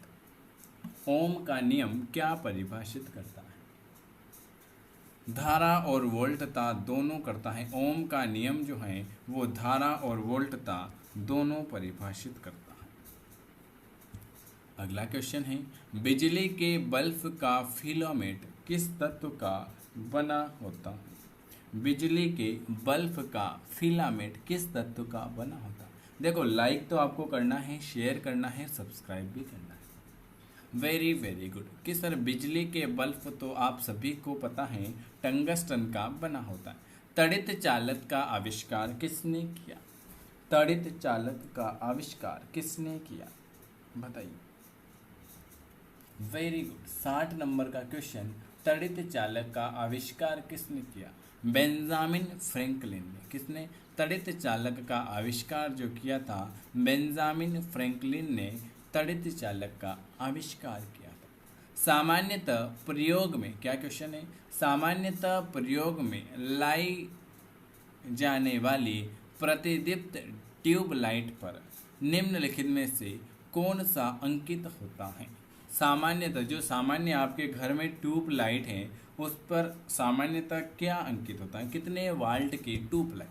ओम का नियम क्या परिभाषित करता है? धारा और वोल्टता दोनों करता है। ओम का नियम जो है वो धारा और वोल्टता दोनों परिभाषित करता है। अगला क्वेश्चन है बिजली के बल्ब का फिलामेंट किस तत्व का बना होता है? बिजली के बल्ब का फिलामेंट किस तत्व का बना होता है? देखो, लाइक तो आपको करना है, शेयर करना है, सब्सक्राइब भी करना है। Very very good. कि सर बिजली के बल्ब तो आप सभी को पता है टंगस्टन का बना होता है। तड़ित चालक का आविष्कार किसने किया? तड़ित चालक का आविष्कार किसने किया? बताइए। वेरी गुड, 60 नंबर का क्वेश्चन। तड़ित चालक का आविष्कार किसने किया? बेंजामिन फ्रैंकलिन ने। किसने? तड़ित चालक का आविष्कार जो किया था बेंजामिन फ्रैंकलिन ने तड़ित चालक का आविष्कार किया था। सामान्यतः प्रयोग में, क्या क्वेश्चन है? सामान्यतः प्रयोग में लाई जाने वाली प्रतिदीप्त ट्यूबलाइट पर निम्नलिखित में से कौन सा अंकित होता है? सामान्यतः जो सामान्य आपके घर में ट्यूबलाइट है उस पर सामान्यतः क्या अंकित होता है? कितने वाल्ट की ट्यूबलाइट?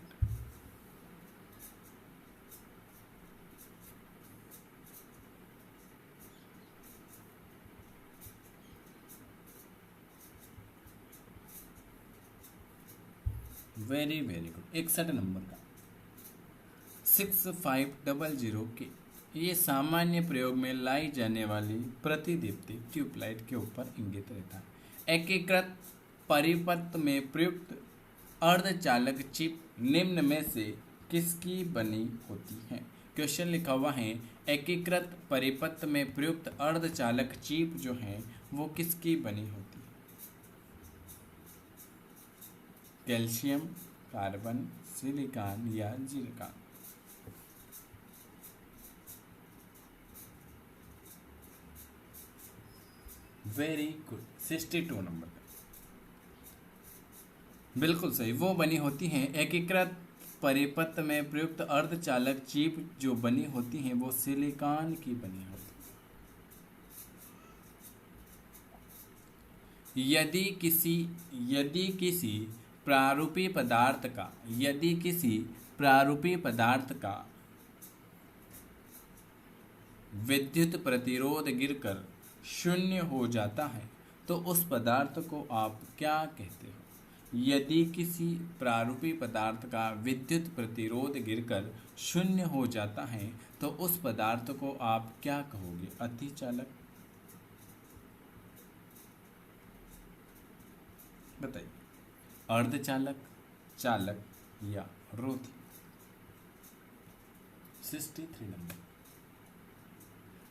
भाई वेरी वेरी गुड, 61 नंबर का 6500 के। ये सामान्य प्रयोग में लाई जाने वाली प्रतिदीप्ति ट्यूबलाइट के ऊपर इंगित रहता है। एकीकृत परिपथ में प्रयुक्त अर्धचालक चिप निम्न में से किसकी बनी होती है? क्वेश्चन लिखा हुआ है एकीकृत परिपथ में प्रयुक्त अर्धचालक चिप जो है वो किसकी बनी होती है? कैल्शियम, कार्बन, सिलिकॉन या जिरकॉन? वेरी गुड, 62 नंबर का बिल्कुल सही। वो बनी होती हैं एकीकृत परिपथ में प्रयुक्त अर्धचालक चिप जो बनी होती हैं वो सिलिकॉन की बनी होती है। यदि किसी प्रारूपी पदार्थ का विद्युत प्रतिरोध गिरकर शून्य हो जाता है तो उस पदार्थ को आप क्या कहते हो? यदि किसी प्रारूपी पदार्थ का विद्युत प्रतिरोध गिरकर शून्य हो जाता है तो उस पदार्थ को आप क्या कहोगे? अतिचालक, बताइए, अर्धचालक, चालक या रोधी? 63 नंबर।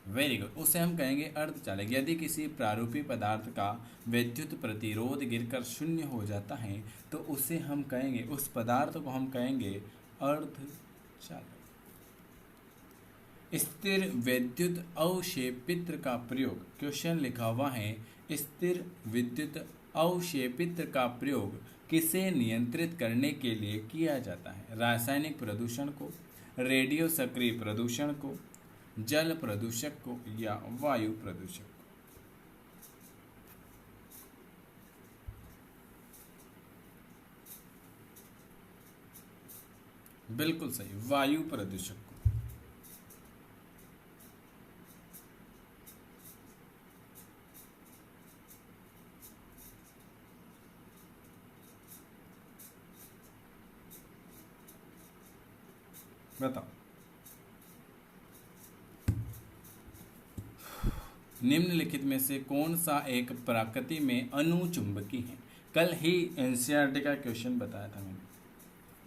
Very good. उसे हम कहेंगे अर्धचालक। यदि किसी प्रारूपी पदार्थ का विद्युत प्रतिरोध गिरकर शून्य हो जाता है तो उसे हम कहेंगे, उस पदार्थ को हम कहेंगे अर्धचालक। स्थिर विद्युत अवक्षेपित्र का प्रयोग, क्वेश्चन लिखा हुआ है, स्थिर विद्युत अवक्षेपित्र का प्रयोग किसे नियंत्रित करने के लिए किया जाता है? रासायनिक प्रदूषण को, रेडियो सक्रिय प्रदूषण को, जल प्रदूषक को या वायु प्रदूषक को? बिल्कुल सही, वायु प्रदूषक को। बताओ। निम्नलिखित में से कौन सा एक प्रकृति में अनुचुंबकी है? कल ही एनसीईआरटी का क्वेश्चन बताया था मैंने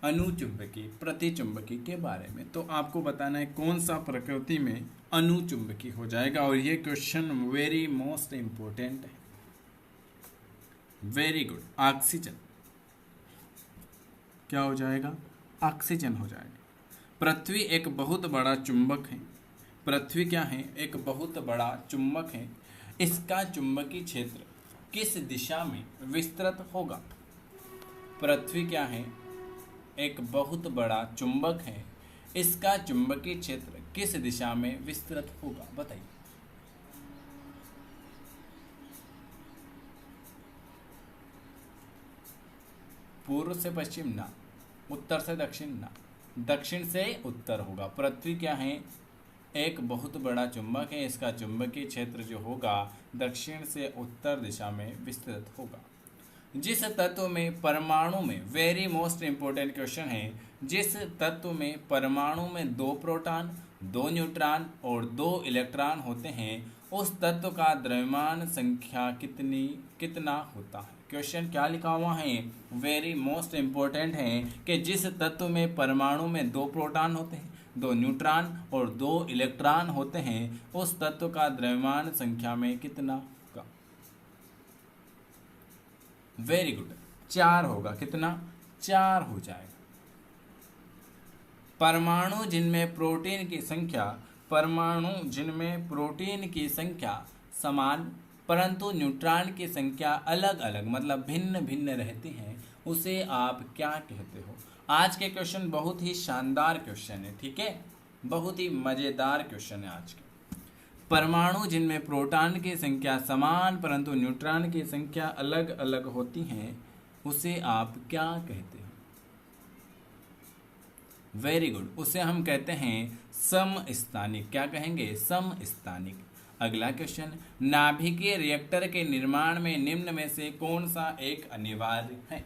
अनुचुंबकी प्रतिचुंबकी के बारे में। तो आपको बताना है कौन सा प्रकृति में अनुचुंबकी हो जाएगा, और ये क्वेश्चन वेरी मोस्ट इंपॉर्टेंट है। Very good. ऑक्सीजन। क्या हो जाएगा? ऑक्सीजन हो जाएगा। पृथ्वी एक बहुत बड़ा चुंबक है। पृथ्वी क्या है? एक बहुत बड़ा चुंबक है। इसका चुंबकीय क्षेत्र किस दिशा में विस्तृत होगा? पृथ्वी क्या है? एक बहुत बड़ा चुंबक है। इसका चुंबकीय क्षेत्र किस दिशा में विस्तृत होगा? बताइए। पूर्व से पश्चिम ना, उत्तर से दक्षिण ना, दक्षिण से उत्तर होगा। पृथ्वी क्या है? एक बहुत बड़ा चुंबक है। इसका चुंबकीय क्षेत्र जो होगा दक्षिण से उत्तर दिशा में विस्तृत होगा। जिस तत्व में परमाणु में, वेरी मोस्ट इंपोर्टेंट क्वेश्चन है, जिस तत्व में परमाणु में 2 प्रोटॉन, 2 न्यूट्रॉन और 2 इलेक्ट्रॉन होते हैं उस तत्व का द्रव्यमान संख्या कितना होता है? क्वेश्चन क्या लिखा हुआ है? वेरी मोस्ट इंपोर्टेंट है कि जिस तत्व में परमाणु में 2 प्रोटॉन होते हैं, 2 न्यूट्रॉन और 2 इलेक्ट्रॉन होते हैं उस तत्व का द्रव्यमान संख्या में कितना होगा? वेरी गुड, 4 होगा। कितना? 4 हो जाएगा। परमाणु जिनमें प्रोटीन की संख्या समान परंतु न्यूट्रॉन की संख्या अलग अलग मतलब भिन्न भिन्न रहती हैं उसे आप क्या कहते हो? आज के क्वेश्चन बहुत ही शानदार क्वेश्चन है, ठीक है, बहुत ही मजेदार क्वेश्चन है आज के। परमाणु जिनमें प्रोटॉन की संख्या समान परंतु न्यूट्रॉन की संख्या अलग अलग होती हैं उसे आप क्या कहते हो? वेरी गुड, उसे हम कहते हैं समस्थानिक। क्या कहेंगे? समस्थानिक। अगला क्वेश्चन, नाभिकीय रिएक्टर के निर्माण में निम्न में से कौन सा एक अनिवार्य है?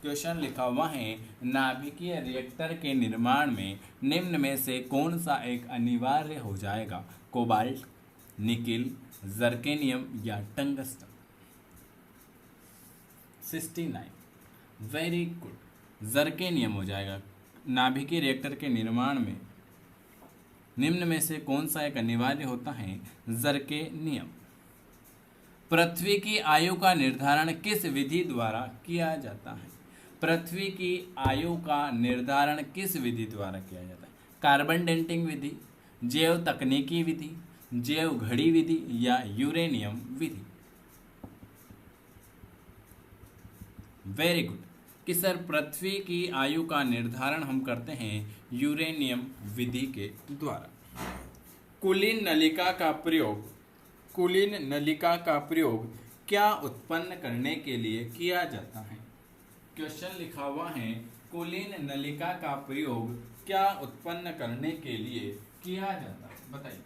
क्वेश्चन लिखा हुआ है, नाभिकीय रिएक्टर के निर्माण में निम्न में से कौन सा एक अनिवार्य हो जाएगा? कोबाल्ट, निकिल, जर्केनियम या टंगस्टन? 69। वेरी गुड, जर्केनियम हो जाएगा। नाभिकीय रिएक्टर के निर्माण में निम्न में से कौन सा एक अनिवार्य होता है? जर्केनियम। पृथ्वी की आयु का निर्धारण किस विधि द्वारा किया जाता है? पृथ्वी की आयु का निर्धारण किस विधि द्वारा किया जाता है? कार्बन डेटिंग विधि, जैव तकनीकी विधि, जैव घड़ी विधि या यूरेनियम विधि? वेरी गुड, कि सर पृथ्वी की आयु का निर्धारण हम करते हैं यूरेनियम विधि के द्वारा। कुलीन नलिका का प्रयोग क्या उत्पन्न करने के लिए किया जाता है? क्वेश्चन लिखा हुआ है, कुलीन नलिका का प्रयोग क्या उत्पन्न करने के लिए किया जाता है? बताइए।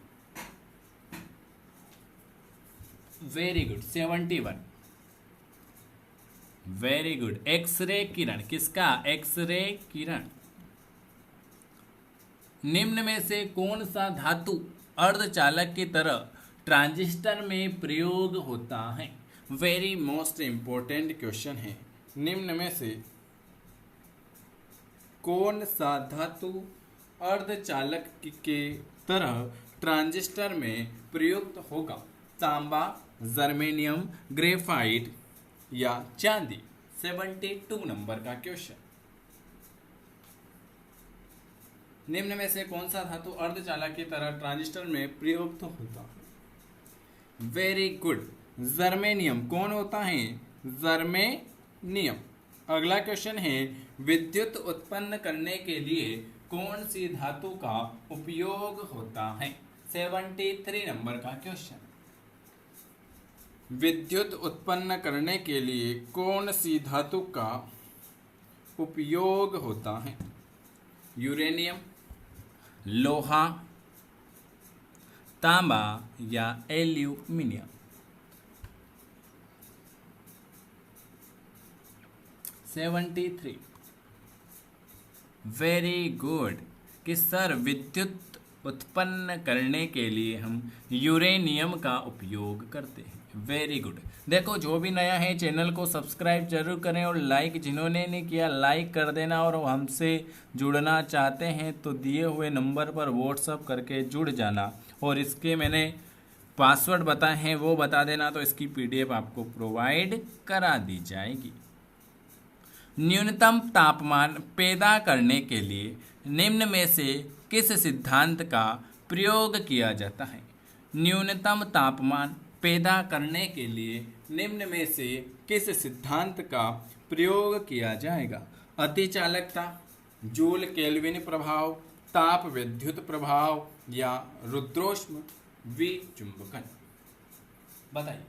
Very good, 71। Very good. X ray किरण, किसका? एक्सरे किरण। निम्न में से कौन सा धातु अर्धचालक की तरह ट्रांजिस्टर में प्रयोग होता है? वेरी मोस्ट इंपॉर्टेंट क्वेश्चन है। निम्न में से कौन सा धातु अर्धचालक के तरह ट्रांजिस्टर में प्रयुक्त होगा? तांबा, जर्मेनियम, ग्रेफाइट या चांदी? 72 नंबर का क्वेश्चन। निम्न में से कौन सा धातु अर्धचालक की तरह ट्रांजिस्टर में प्रयुक्त होता है? Very good, germanium. कौन होता है? जर्मेनियम। अगला क्वेश्चन है, विद्युत उत्पन्न करने के लिए कौन सी धातु का उपयोग होता है? 73 नंबर का क्वेश्चन। विद्युत उत्पन्न करने के लिए कौन सी धातु का उपयोग होता है? यूरेनियम, लोहा, तांबा या एल्यूमिनियम? 73। वेरी गुड कि सर विद्युत उत्पन्न करने के लिए हम यूरेनियम का उपयोग करते हैं। Very good. देखो, जो भी नया है चैनल को सब्सक्राइब जरूर करें और लाइक जिन्होंने नहीं किया लाइक कर देना, और हमसे जुड़ना चाहते हैं तो दिए हुए नंबर पर व्हाट्सअप करके जुड़ जाना, और इसके मैंने पासवर्ड बताए हैं वो बता देना, तो इसकी पीडीएफ आपको प्रोवाइड करा दी जाएगी। न्यूनतम तापमान पैदा करने के लिए निम्न में से किस सिद्धांत का प्रयोग किया जाता है? न्यूनतम तापमान पैदा करने के लिए निम्न में से किस सिद्धांत का प्रयोग किया जाएगा? अतिचालकता, जूल केल्विन प्रभाव, ताप विद्युत प्रभाव या रुद्रोष्म विचुंबकन? बताइए।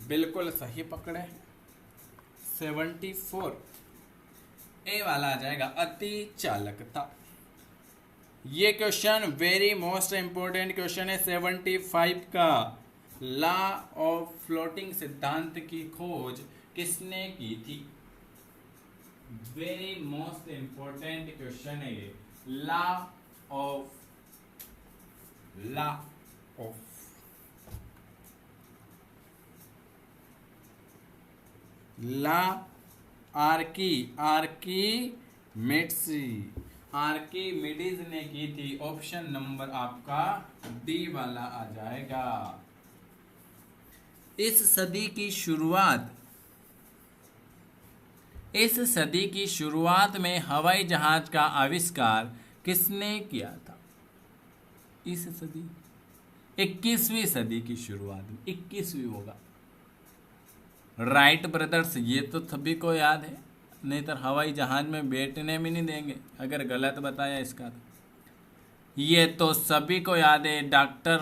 बिल्कुल सही पकड़े। 74 ए वाला आ जाएगा, अति चालकता। ये question very most important question है। 75 का, लॉ ऑफ फ्लोटिंग सिद्धांत की खोज किसने की थी? वेरी मोस्ट इंपोर्टेंट क्वेश्चन है ये। लॉ ऑफ ला आर्कीमिडीज ने की थी। ऑप्शन नंबर आपका डी वाला आ जाएगा। इस सदी की शुरुआत में हवाई जहाज का आविष्कार किसने किया था? इस सदी 21वीं सदी की शुरुआत में, 21वीं होगा। राइट ब्रदर्स, ये तो सभी को याद है, नहीं तो हवाई जहाज में बैठने भी नहीं देंगे अगर गलत बताया इसका। तो ये तो सभी को याद है। डॉक्टर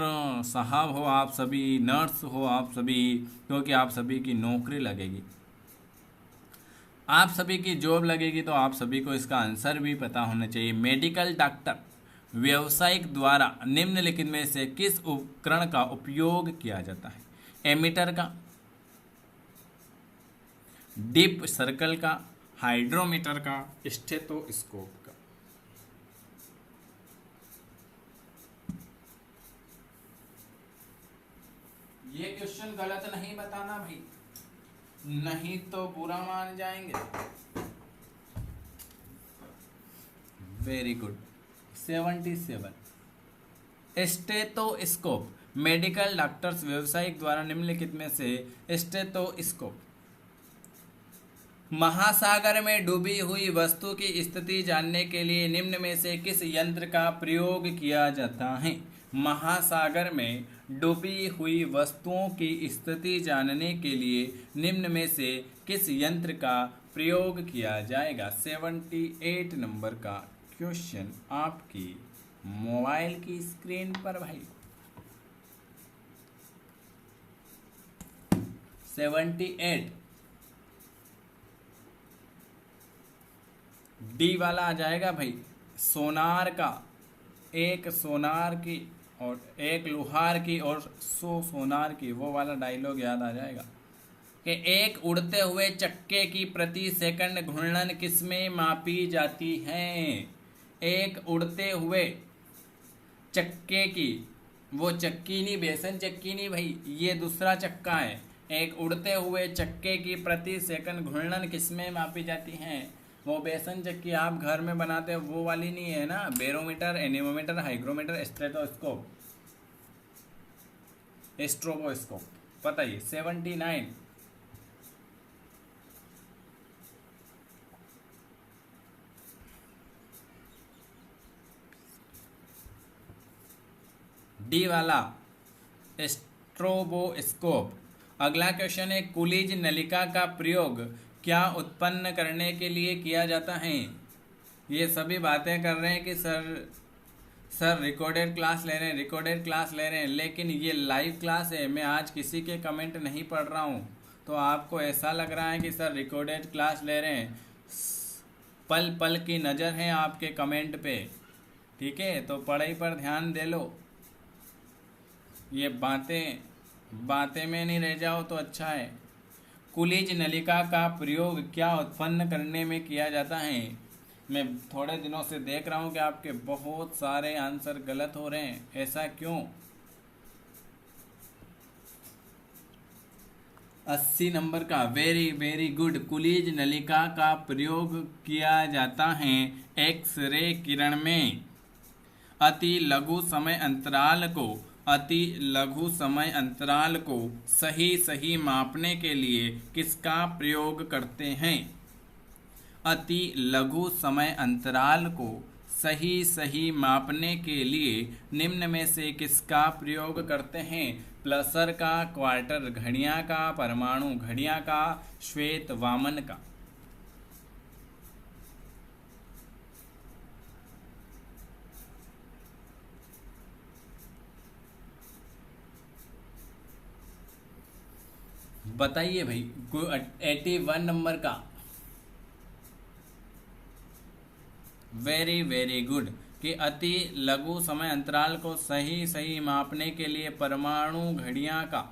साहब हो आप सभी, नर्स हो आप सभी, क्योंकि आप सभी की नौकरी लगेगी, आप सभी की जॉब लगेगी, तो आप सभी को इसका आंसर भी पता होना चाहिए। मेडिकल डॉक्टर व्यावसायिक द्वारा निम्नलिखित में से किस उपकरण का उपयोग किया जाता है? एमीटर का, डीप सर्कल का, हाइड्रोमीटर का, स्टेथोस्कोप का? ये क्वेश्चन गलत नहीं बताना भाई, नहीं तो बुरा मान जाएंगे। Very good. 77 stethoscope. Medical doctors व्यावसायिक द्वारा निम्नलिखित में से स्टेथोस्कोप। महासागर में डूबी हुई वस्तु की स्थिति जानने के लिए निम्न में से किस यंत्र का प्रयोग किया जाता है? महासागर में डूबी हुई वस्तुओं की स्थिति जानने के लिए निम्न में से किस यंत्र का प्रयोग किया जाएगा? 78 नंबर का क्वेश्चन आपकी मोबाइल की स्क्रीन पर भाई। 78 डी वाला आ जाएगा भाई सोनार का, एक सोनार की और एक लोहार की और 100 सोनार की, वो वाला डायलॉग याद आ जाएगा कि एक उड़ते हुए चक्के की प्रति सेकंड घूर्णन किसमें मापी जाती है। एक उड़ते हुए चक्के की, वो चक्की नहीं, बेसन चक्की नहीं भाई, ये दूसरा चक्का है। एक उड़ते हुए चक्के की प्रति सेकंड घूर्णन किसमें मापी जाती है। वो बेसन चक्की आप घर में बनाते हो वो वाली नहीं है ना, barometer, anemometer, hygrometer, stethoscope, stroboscope. बताइए 79। डी वाला स्ट्रोबोस्कोप। अगला क्वेश्चन है कुलिज नलिका का प्रयोग क्या उत्पन्न करने के लिए किया जाता है। ये सभी बातें कर रहे हैं कि सर रिकॉर्डेड क्लास ले रहे हैं, रिकॉर्डेड क्लास ले रहे हैं, लेकिन ये लाइव क्लास है। मैं आज किसी के कमेंट नहीं पढ़ रहा हूँ, तो आपको ऐसा लग रहा है कि सर रिकॉर्डेड क्लास ले रहे हैं। पल पल की नज़र है आपके कमेंट पे, ठीक है, तो पढ़ाई पर ध्यान दे लो। ये बातें में नहीं रह जाओ तो अच्छा है। कुलिज नलिका का प्रयोग क्या उत्पन्न करने में किया जाता है। मैं थोड़े दिनों से देख रहा हूँ कि आपके बहुत सारे आंसर गलत हो रहे हैं, ऐसा क्यों। 80 नंबर का, वेरी वेरी गुड। कुलिज नलिका का प्रयोग किया जाता है एक्स-रे किरण में अति लघु समय अंतराल को सही मापने के लिए किसका प्रयोग करते हैं। अति लघु समय अंतराल को सही मापने के लिए निम्न में से किसका प्रयोग करते हैं। प्लसर का, क्वार्टर घड़ियां का, परमाणु घड़ियां का, श्वेत वामन का। बताइए भाई 81 नंबर का, वेरी वेरी गुड, कि अति लघु समय अंतराल को सही मापने के लिए परमाणु घड़ियां का।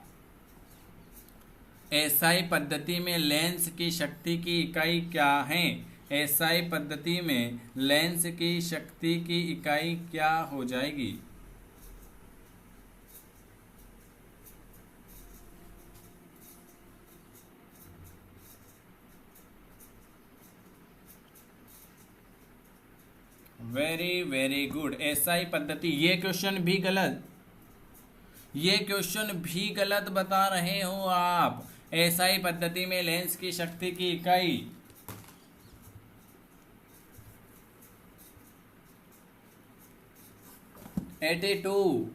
एसआई पद्धति में लेंस की शक्ति की इकाई क्या है। एसआई पद्धति में लेंस की शक्ति की इकाई क्या हो जाएगी। वेरी वेरी गुड, एसआई पद्धति। ये क्वेश्चन भी गलत बता रहे हो आप। एसआई पद्धति में लेंस की शक्ति की इकाई 82।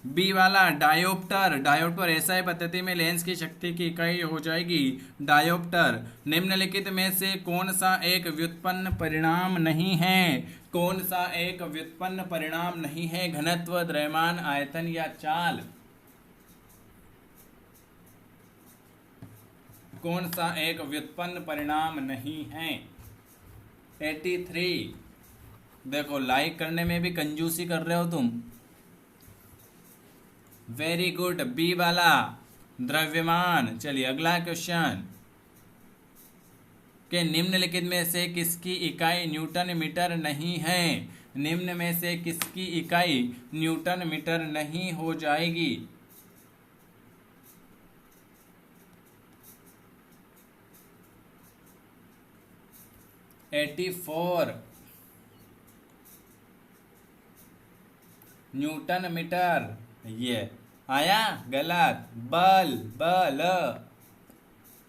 बी वाला डायोप्टर एसआई पद्धति में लेंस की शक्ति की इकाई हो जाएगी डायोप्टर। निम्नलिखित में से कौन सा एक व्युत्पन्न परिणाम नहीं है। कौन सा एक व्युत्पन्न परिणाम नहीं है। घनत्व, द्रव्यमान, आयतन या चाल। कौन सा एक व्युत्पन्न परिणाम नहीं है। 83। देखो लाइक करने में भी कंजूसी कर रहे हो तुम। वेरी गुड, बी वाला द्रव्यमान। चलिए अगला क्वेश्चन, के निम्नलिखित में से किसकी इकाई न्यूटन मीटर नहीं है। निम्न में से किसकी इकाई न्यूटन मीटर नहीं हो जाएगी। 84 न्यूटन मीटर। ये आया गलत। बल।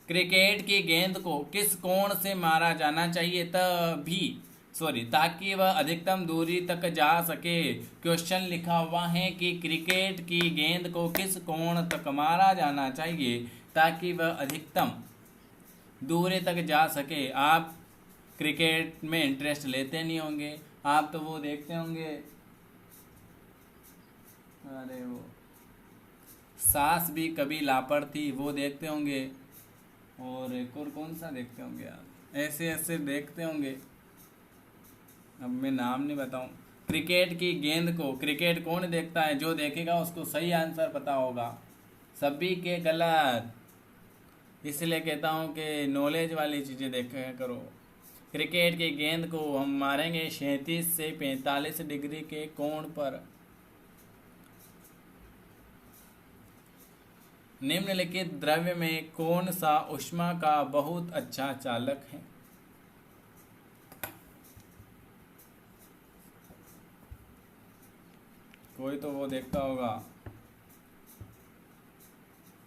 क्रिकेट की गेंद को किस कोण से मारा जाना चाहिए ताकि वह अधिकतम दूरी तक जा सके। क्वेश्चन लिखा हुआ है कि क्रिकेट की गेंद को किस कोण तक मारा जाना चाहिए ताकि वह अधिकतम दूरी तक जा सके। आप क्रिकेट में इंटरेस्ट लेते नहीं होंगे, आप तो वो देखते होंगे, अरे वो सास भी कभी लापड़ थी, वो देखते होंगे, और एक और कौन सा देखते होंगे आप, ऐसे ऐसे देखते होंगे, अब मैं नाम नहीं बताऊं। क्रिकेट की गेंद को क्रिकेट कौन देखता है? जो देखेगा उसको सही आंसर पता होगा। सभी के गलत। इसलिए कहता हूं कि नॉलेज वाली चीज़ें देखा करो। क्रिकेट की गेंद को हम मारेंगे 37 से 45 डिग्री के कोण पर। निम्नलिखित द्रव्य में कौन सा ऊष्मा का बहुत अच्छा चालक है? कोई तो वो देखता होगा,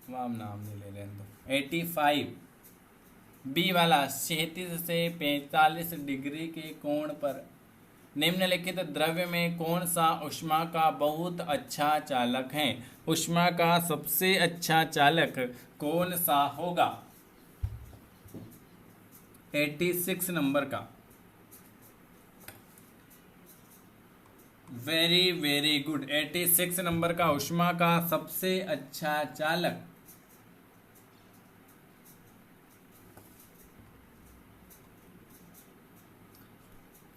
वह नाम नहीं ले लें तो। 85 बी वाला 37 से 45 डिग्री के कोण पर निम्नलिखित द्रव्य में कौन सा ऊष्मा का बहुत अच्छा चालक है? ऊष्मा का सबसे अच्छा चालक कौन सा होगा? 86 नंबर का। Very very good. 86 नंबर का ऊष्मा का सबसे अच्छा चालक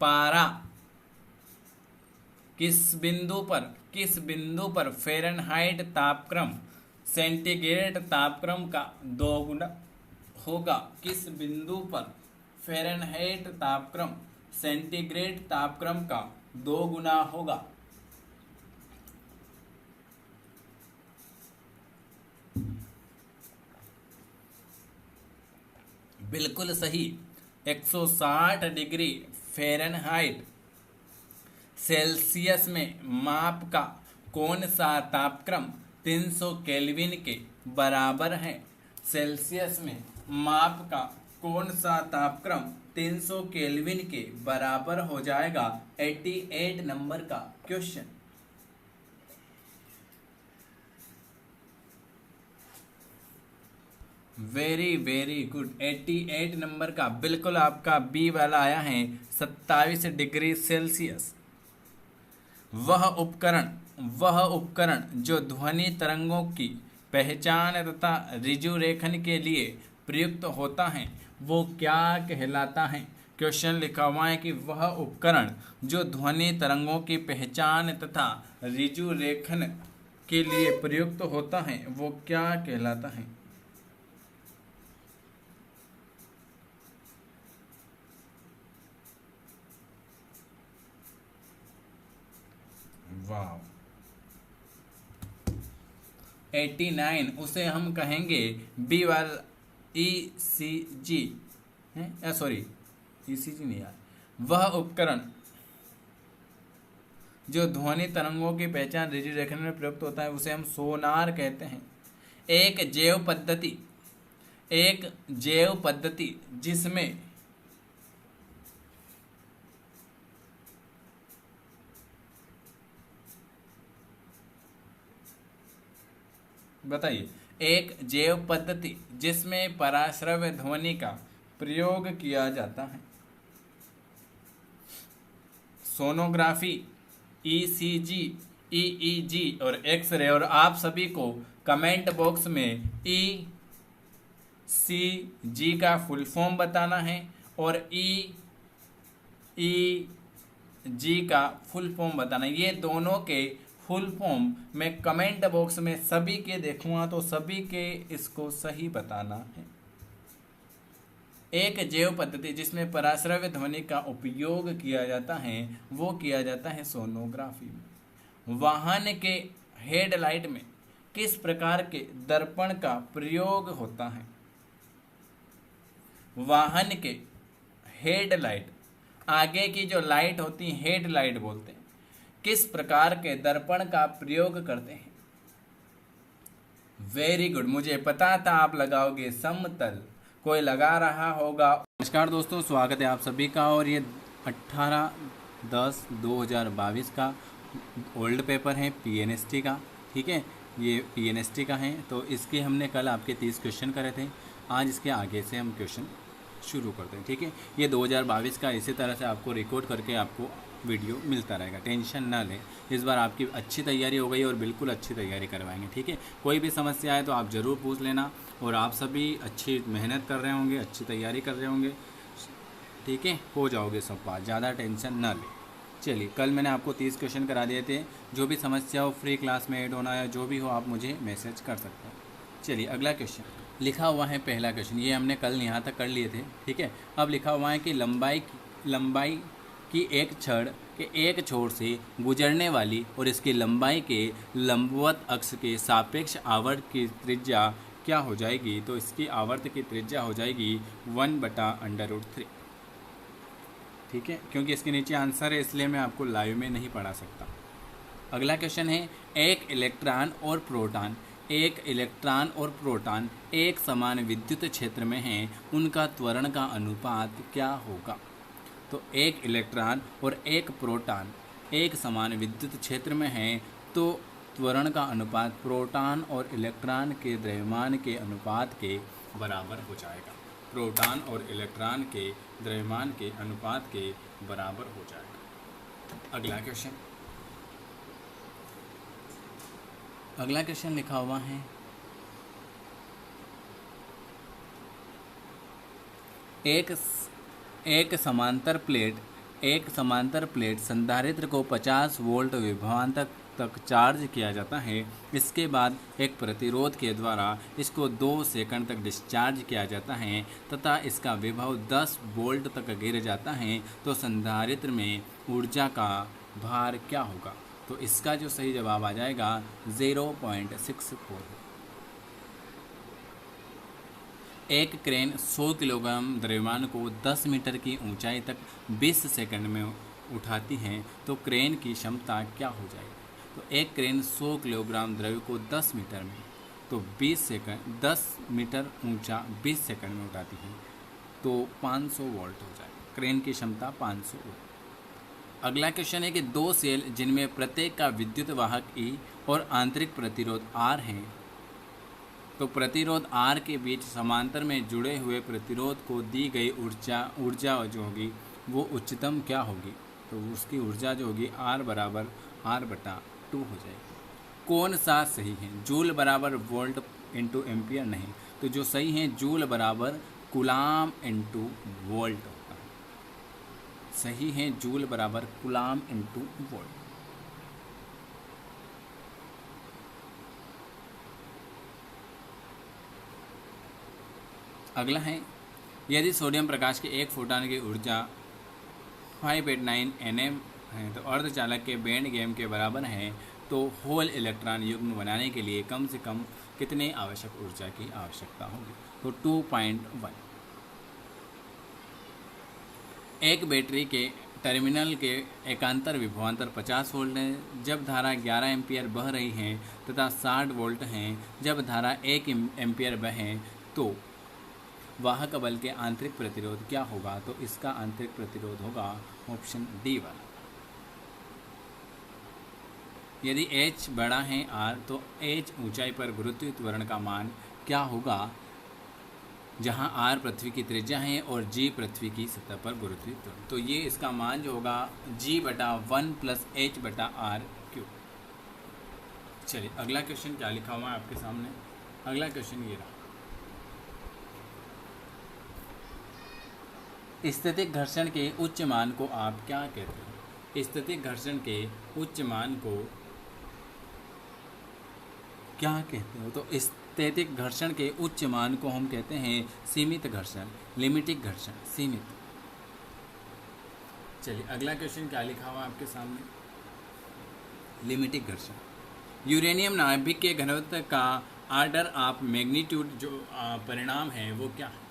पारा किस बिंदु पर फ़ारेनहाइट तापक्रम सेंटीग्रेड तापक्रम का 2 गुना होगा? किस बिंदु पर फ़ारेनहाइट तापक्रम सेंटीग्रेड तापक्रम का 2 गुना होगा? बिल्कुल सही। 160 डिग्री फ़ारेनहाइट सेल्सियस में माप का कौन सा तापक्रम 300 केल्विन के बराबर है? सेल्सियस में माप का कौन सा तापक्रम 300 केल्विन के बराबर हो जाएगा? 88 नंबर का question. Very very good. 88 number का बिल्कुल आपका बी वाला आया है 27 डिग्री सेल्सियस। वह उपकरण जो ध्वनि तरंगों की पहचान तथा ऋजु रेखन के लिए प्रयुक्त होता है वो क्या कहलाता है? क्वेश्चन लिखा हुआ है कि वह उपकरण जो ध्वनि तरंगों की पहचान तथा ऋजु रेखन के लिए प्रयुक्त होता है वो क्या कहलाता है? वाह। 89 उसे हम कहेंगे बी वाला ECG है, सॉरी ECG नहीं यार। वह उपकरण जो ध्वनि तरंगों की पहचान ऋजु रेखन में प्रयुक्त होता है उसे हम सोनार कहते हैं। एक जैव पद्धति जिसमें बताइए, एक जैव पद्धति जिसमें पराश्रव्य ध्वनि का प्रयोग किया जाता है। सोनोग्राफी, ECG, EEG और एक्सरे। और आप सभी को कमेंट बॉक्स में ECG का फुल फॉर्म बताना है और EEG का फुल फॉर्म बताना है। ये दोनों के फुल फॉर्म मैं कमेंट बॉक्स में सभी के देखूंगा तो सभी के इसको सही बताना है। एक जैव पद्धति जिसमें पराश्रव्य ध्वनि का उपयोग किया जाता है वो किया जाता है सोनोग्राफी में। वाहन के हेडलाइट में किस प्रकार के दर्पण का प्रयोग होता है? वाहन के हेडलाइट, आगे की जो लाइट होती है हेडलाइट बोलते हैं, किस प्रकार के दर्पण का प्रयोग करते हैं? वेरी गुड, मुझे पता था आप लगाओगे समतल। कोई लगा रहा होगा। नमस्कार दोस्तों, स्वागत है आप सभी का। और ये 18/10/2022 का ओल्ड पेपर है PNST का, ठीक है। ये PNST का है तो इसके हमने कल आपके 30 क्वेश्चन करे थे। आज इसके आगे से हम क्वेश्चन शुरू करते हैं, ठीक है। ये 2022 का इसी तरह से आपको रिकॉर्ड करके आपको वीडियो मिलता रहेगा, टेंशन ना लें। इस बार आपकी अच्छी तैयारी हो गई और बिल्कुल अच्छी तैयारी करवाएंगे, ठीक है। कोई भी समस्या है तो आप ज़रूर पूछ लेना। और आप सभी अच्छी मेहनत कर रहे होंगे, अच्छी तैयारी कर रहे होंगे, ठीक है, हो जाओगे सब पास, ज़्यादा टेंशन ना ले। चलिए, कल मैंने आपको 30 क्वेश्चन करा दिए थे। जो भी समस्या हो, फ्री क्लास में ऐड होना या जो भी हो, आप मुझे मैसेज कर सकते हो। चलिए अगला क्वेश्चन लिखा हुआ है, पहला क्वेश्चन ये हमने कल यहाँ तक कर लिए थे। ठीक है, अब लिखा हुआ है कि लंबाई की एक छड़ के एक छोर से गुजरने वाली और इसकी लंबाई के लंबवत अक्ष के सापेक्ष आवर्त की त्रिज्या क्या हो जाएगी। तो इसकी आवर्त की त्रिज्या हो जाएगी 1/√3। ठीक है, क्योंकि इसके नीचे आंसर है इसलिए मैं आपको लाइव में नहीं पढ़ा सकता। अगला क्वेश्चन है, एक इलेक्ट्रॉन और प्रोटॉन एक समान विद्युत क्षेत्र में हैं, उनका त्वरण का अनुपात क्या होगा। तो एक इलेक्ट्रॉन और एक प्रोटॉन एक समान विद्युत क्षेत्र में हैं, तो त्वरण का अनुपात प्रोटॉन और इलेक्ट्रॉन के द्रव्यमान के अनुपात के बराबर हो जाएगा। प्रोटॉन और इलेक्ट्रॉन के द्रव्यमान के अनुपात के बराबर हो जाएगा। अगला क्वेश्चन लिखा हुआ है, एक समांतर प्लेट संधारित्र को 50 वोल्ट विभवांतर तक चार्ज किया जाता है। इसके बाद एक प्रतिरोध के द्वारा इसको 2 सेकंड तक डिस्चार्ज किया जाता है तथा इसका विभव 10 वोल्ट तक गिर जाता है। तो संधारित्र में ऊर्जा का भार क्या होगा। तो इसका जो सही जवाब आ जाएगा 0.64। एक क्रेन 100 किलोग्राम द्रव्यमान को 10 मीटर की ऊंचाई तक 20 सेकंड में उठाती है, तो क्रेन की क्षमता क्या हो जाएगी। तो एक क्रेन 100 किलोग्राम द्रव्य को 10 मीटर में, तो 10 मीटर ऊंचा 20 सेकंड में उठाती है, तो 500 वोल्ट हो जाएगा। क्रेन की क्षमता 500 वोल्ट। अगला क्वेश्चन है कि 2 सेल जिनमें प्रत्येक का विद्युत वाहक E और आंतरिक प्रतिरोध R है, तो प्रतिरोध R के बीच समांतर में जुड़े हुए प्रतिरोध को दी गई ऊर्जा जो होगी वो उच्चतम क्या होगी। तो उसकी ऊर्जा जो होगी R/2 हो जाएगी। कौन सा सही है, जूल बराबर वोल्ट इंटू एम्पियर नहीं, तो जो सही है जूल बराबर कूलाम इंटू वोल्ट होता है। सही है जूल बराबर कूलाम इंटू वोल्ट। अगला है, यदि सोडियम प्रकाश के एक फोटॉन की ऊर्जा 589 nm है, तो अर्धचालक के बैंड गैप के बराबर है, तो होल इलेक्ट्रॉन युग्म बनाने के लिए कम से कम कितने आवश्यक ऊर्जा की आवश्यकता होगी। तो 2.1। एक बैटरी के टर्मिनल के एकांतर विभवांतर 50 वोल्ट है जब धारा 11 एम्पियर बह रही है तथा 60 वोल्ट है जब धारा 1 एम्पियर बहे, तो वाहक बल के आंतरिक प्रतिरोध क्या होगा। तो इसका आंतरिक प्रतिरोध होगा ऑप्शन डी वाला। यदि h बड़ा है r, तो h ऊंचाई पर गुरुत्वीय त्वरण का मान क्या होगा, जहां r पृथ्वी की त्रिज्या है और g पृथ्वी की सतह पर गुरुत्वीय त्वरण। तो ये इसका मान जो होगा g/1 + h/r³। चलिए अगला क्वेश्चन क्या लिखा हुआ है आपके सामने। अगला क्वेश्चन ये रहा, स्थैतिक घर्षण के उच्च मान को आप क्या कहते हो। स्थैतिक घर्षण के उच्च मान को क्या कहते हो। तो स्थैतिक घर्षण के उच्च मान को हम कहते हैं सीमित घर्षण, लिमिटिक घर्षण, सीमित। चलिए अगला क्वेश्चन क्या लिखा हुआ आपके सामने, लिमिटिक घर्षण। यूरेनियम नाभिक के घनत्व का ऑर्डर ऑफ मैग्नीट्यूड जो परिणाम है वो क्या है।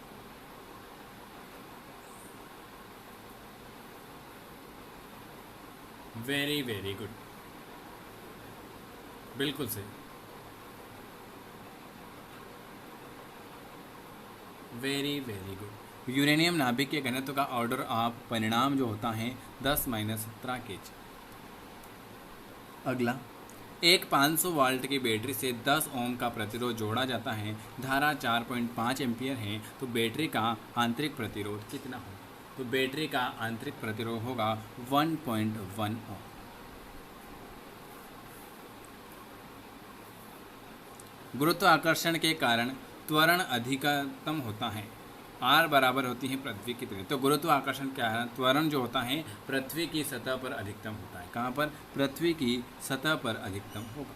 वेरी वेरी गुड, बिल्कुल सही, वेरी वेरी गुड। यूरेनियम नाभिक के घनत्व का ऑर्डर ऑफ परिणाम जो होता है 10-17 kg। अगला, एक 500 वोल्ट की बैटरी से 10 ओम का प्रतिरोध जोड़ा जाता है, धारा 4.5 एम्पियर है, तो बैटरी का आंतरिक प्रतिरोध कितना होगा। तो बैटरी का आंतरिक प्रतिरोध होगा 1.1 ओम। गुरुत्वाकर्षण के कारण त्वरण अधिकतम होता है, आर बराबर होती है पृथ्वी की त्वरण। तो गुरुत्वाकर्षण क्या है, त्वरण जो होता है पृथ्वी की सतह पर अधिकतम होता है। कहाँ पर, पृथ्वी की सतह पर अधिकतम होगा।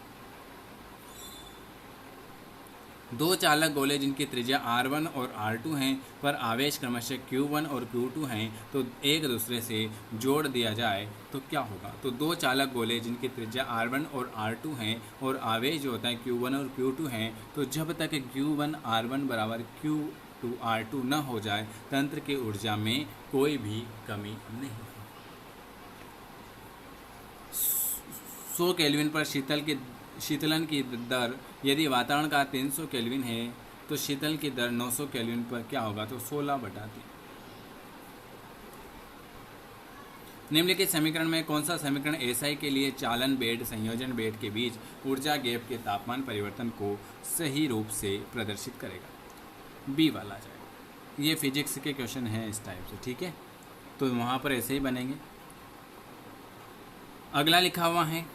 दो चालक गोले जिनकी त्रिज्या r1 और r2 हैं पर आवेश क्रमशः q1 और q2 हैं, तो एक दूसरे से जोड़ दिया जाए तो क्या होगा। तो दो चालक गोले जिनकी त्रिज्या r1 और r2 हैं और आवेश जो होता है q1 और q2 हैं, तो जब तक q1 r1 बराबर q2 r2 न हो जाए तंत्र की ऊर्जा में कोई भी कमी नहीं है। 100 केल्विन पर शीतलन की दर यदि वातावरण का 300 केल्विन है तो शीतलन की दर 900 केल्विन पर क्या होगा, तो 16/3। निम्नलिखित समीकरण में कौन सा समीकरण एसआई के लिए चालन बेड संयोजन बेड के बीच ऊर्जा गैप के तापमान परिवर्तन को सही रूप से प्रदर्शित करेगा, बी वाला जाएगा। ये फिजिक्स के क्वेश्चन हैं इस टाइप से, ठीक है, तो वहाँ पर ऐसे ही बनेंगे। अगला लिखा हुआ है,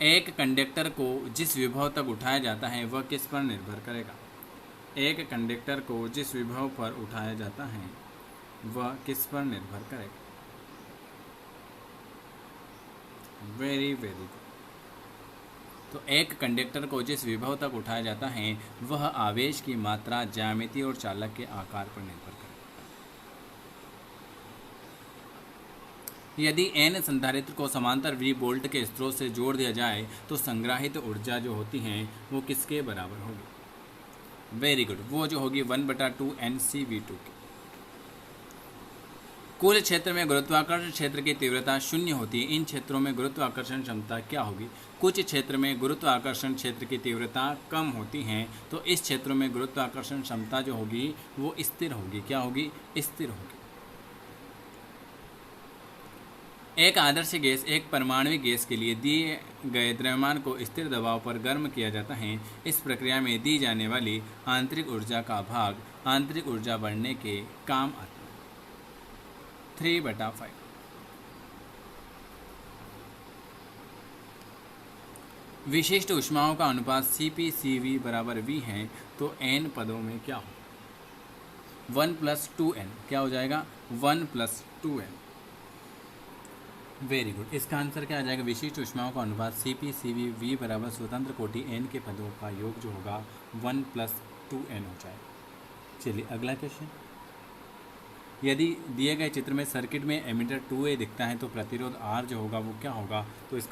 एक कंडक्टर को जिस विभव तक उठाया जाता है वह किस पर निर्भर करेगा। एक कंडक्टर को जिस विभव पर उठाया जाता है वह किस पर निर्भर करेगा। Very very good. तो एक कंडक्टर को जिस विभव तक उठाया जाता है वह आवेश की मात्रा, ज्यामिति और चालक के आकार पर निर्भर करेगा। यदि n संधारित्र को समांतर V वोल्ट के स्रोत से जोड़ दिया जाए तो संग्रहित ऊर्जा जो होती है वो किसके बराबर होगी। वेरी गुड, वो जो होगी 1/2 NCV2 की। कुल क्षेत्र में गुरुत्वाकर्षण क्षेत्र की तीव्रता 0 होती है। इन क्षेत्रों में गुरुत्वाकर्षण क्षमता क्या होगी। कुछ क्षेत्र में गुरुत्वाकर्षण क्षेत्र की तीव्रता कम होती है, तो इस क्षेत्रों में गुरुत्वाकर्षण क्षमता जो होगी वो स्थिर होगी। क्या होगी, स्थिर होगी। एक आदर्श गैस एक परमाणु गैस के लिए दिए गए द्रव्यमान को स्थिर दबाव पर गर्म किया जाता है। इस प्रक्रिया में दी जाने वाली आंतरिक ऊर्जा का भाग आंतरिक ऊर्जा बढ़ने के काम आता है, 3/5। विशिष्ट ऊष्माओं का अनुपात CP/CV बराबर V है, तो n पदों में क्या हो, 1+2n। क्या हो जाएगा, 1+2n। वेरी गुड, इसका आंसर क्या आ जाएगा, विशिष्ट ऊष्माओं का अनुपात CP/CV V बराबर स्वतंत्र कोटि n के पदों का योग जो होगा 1+2n हो जाएगा। चलिए अगला क्वेश्चन। यदि दिए गए चित्र में सर्किट में एमीटर 2A दिखता है तो प्रतिरोध R जो होगा वो क्या होगा, तो इस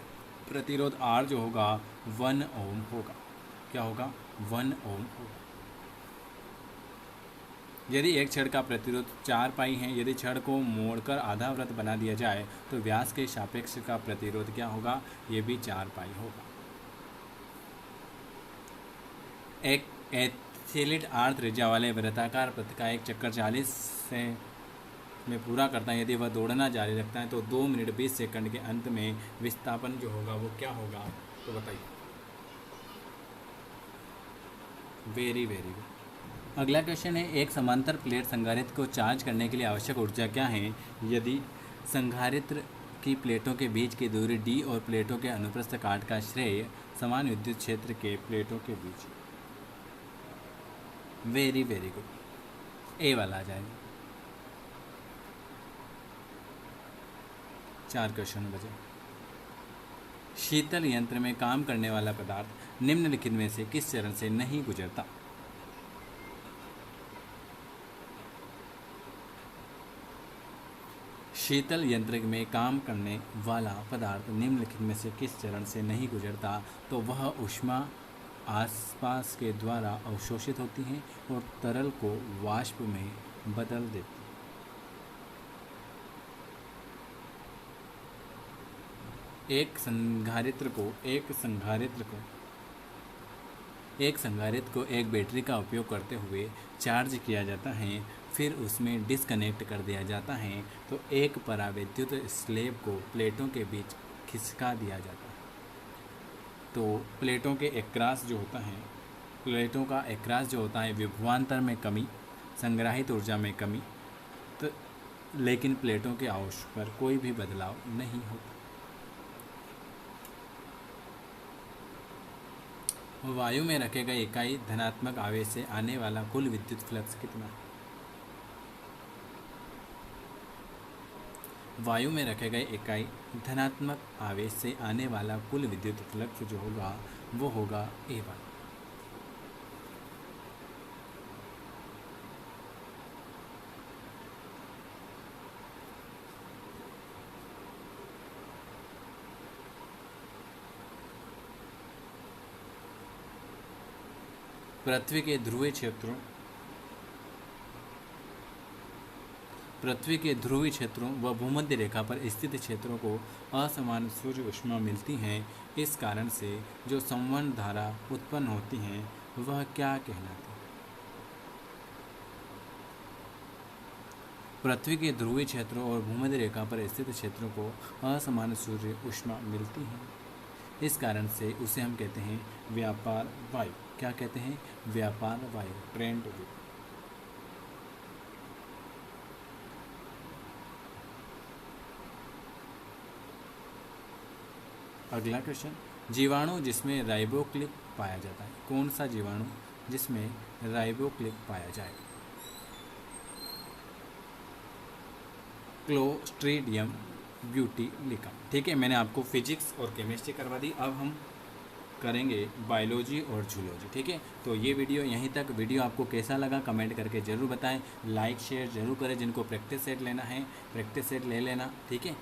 प्रतिरोध R जो होगा 1 ओम होगा। क्या होगा, 1 ओम होगा। यदि एक छड़ का प्रतिरोध 4 पाई है, यदि छड़ को मोड़कर आधा वृत्त बना दिया जाए तो व्यास के सापेक्ष का प्रतिरोध क्या होगा, ये भी 4 पाई होगा। एक एथलीट R त्रिज्या वाले वृत्ताकार वृत्त का एक चक्कर 40 से में पूरा करता है। यदि वह दौड़ना जारी रखता है तो 2 मिनट 20 सेकंड के अंत में विस्थापन जो होगा वो क्या होगा, तो बताइए। Very very good. अगला क्वेश्चन है, एक समांतर प्लेट संधारित्र को चार्ज करने के लिए आवश्यक ऊर्जा क्या है यदि संधारित्र की प्लेटों के बीच की दूरी d और प्लेटों के अनुप्रस्थ काट का श्रेय समान विद्युत क्षेत्र के प्लेटों के बीच। वेरी वेरी गुड, ए वाला आ जाएगा। 4 क्वेश्चन बचे। शीतल यंत्र में काम करने वाला पदार्थ निम्नलिखित में से किस चरण से नहीं गुजरता। शीतल यंत्र में काम करने वाला पदार्थ निम्नलिखित में से किस चरण से नहीं गुजरता, तो वह ऊष्मा आसपास के द्वारा अवशोषित होती है और तरल को वाष्प में बदल देती है। एक संधारित्र को एक बैटरी का उपयोग करते हुए चार्ज किया जाता है, फिर उसमें डिस्कनेक्ट कर दिया जाता है, तो एक परावैद्युत स्लेब को प्लेटों के बीच खिसका दिया जाता है। तो प्लेटों के एकरास जो होता है विभवांतर में कमी, संग्रहित ऊर्जा में कमी, तो लेकिन प्लेटों के आवेश पर कोई भी बदलाव नहीं होता। वायु में रखे गए इकाई धनात्मक आवेश से आने वाला कुल विद्युत फ्लक्स कितना? वायु में रखे गए इकाई धनात्मक आवेश से आने वाला कुल विद्युत फ्लक्स जो होगा वो होगा A1। पृथ्वी के ध्रुवीय क्षेत्रों व भूमध्य रेखा पर स्थित क्षेत्रों को असमान सूर्य ऊष्मा मिलती है। इस कारण से जो संवहन धारा उत्पन्न होती है वह क्या कहलाती है? पृथ्वी के ध्रुवीय क्षेत्रों और भूमध्य रेखा पर स्थित क्षेत्रों को असमान सूर्य ऊष्मा मिलती है। इस कारण से उसे हम कहते हैं व्यापार वायु। क्या कहते हैं? व्यापार वायु, ट्रेंड वेव। अगला क्वेश्चन, जीवाणु जिसमें राइबोक्लिक पाया जाता है, कौन सा जीवाणु जिसमें राइबोक्लिक पाया जाएगा? क्लोस्ट्रीडियम ब्यूटीलिकम। ठीक है, मैंने आपको फिजिक्स और केमिस्ट्री करवा दी। अब हम करेंगे बायोलॉजी और जूलॉजी। ठीक है, तो ये वीडियो यहीं तक। वीडियो आपको कैसा लगा कमेंट करके ज़रूर बताएं। लाइक शेयर ज़रूर करें। जिनको प्रैक्टिस सेट लेना है प्रैक्टिस सेट ले लेना। ठीक है,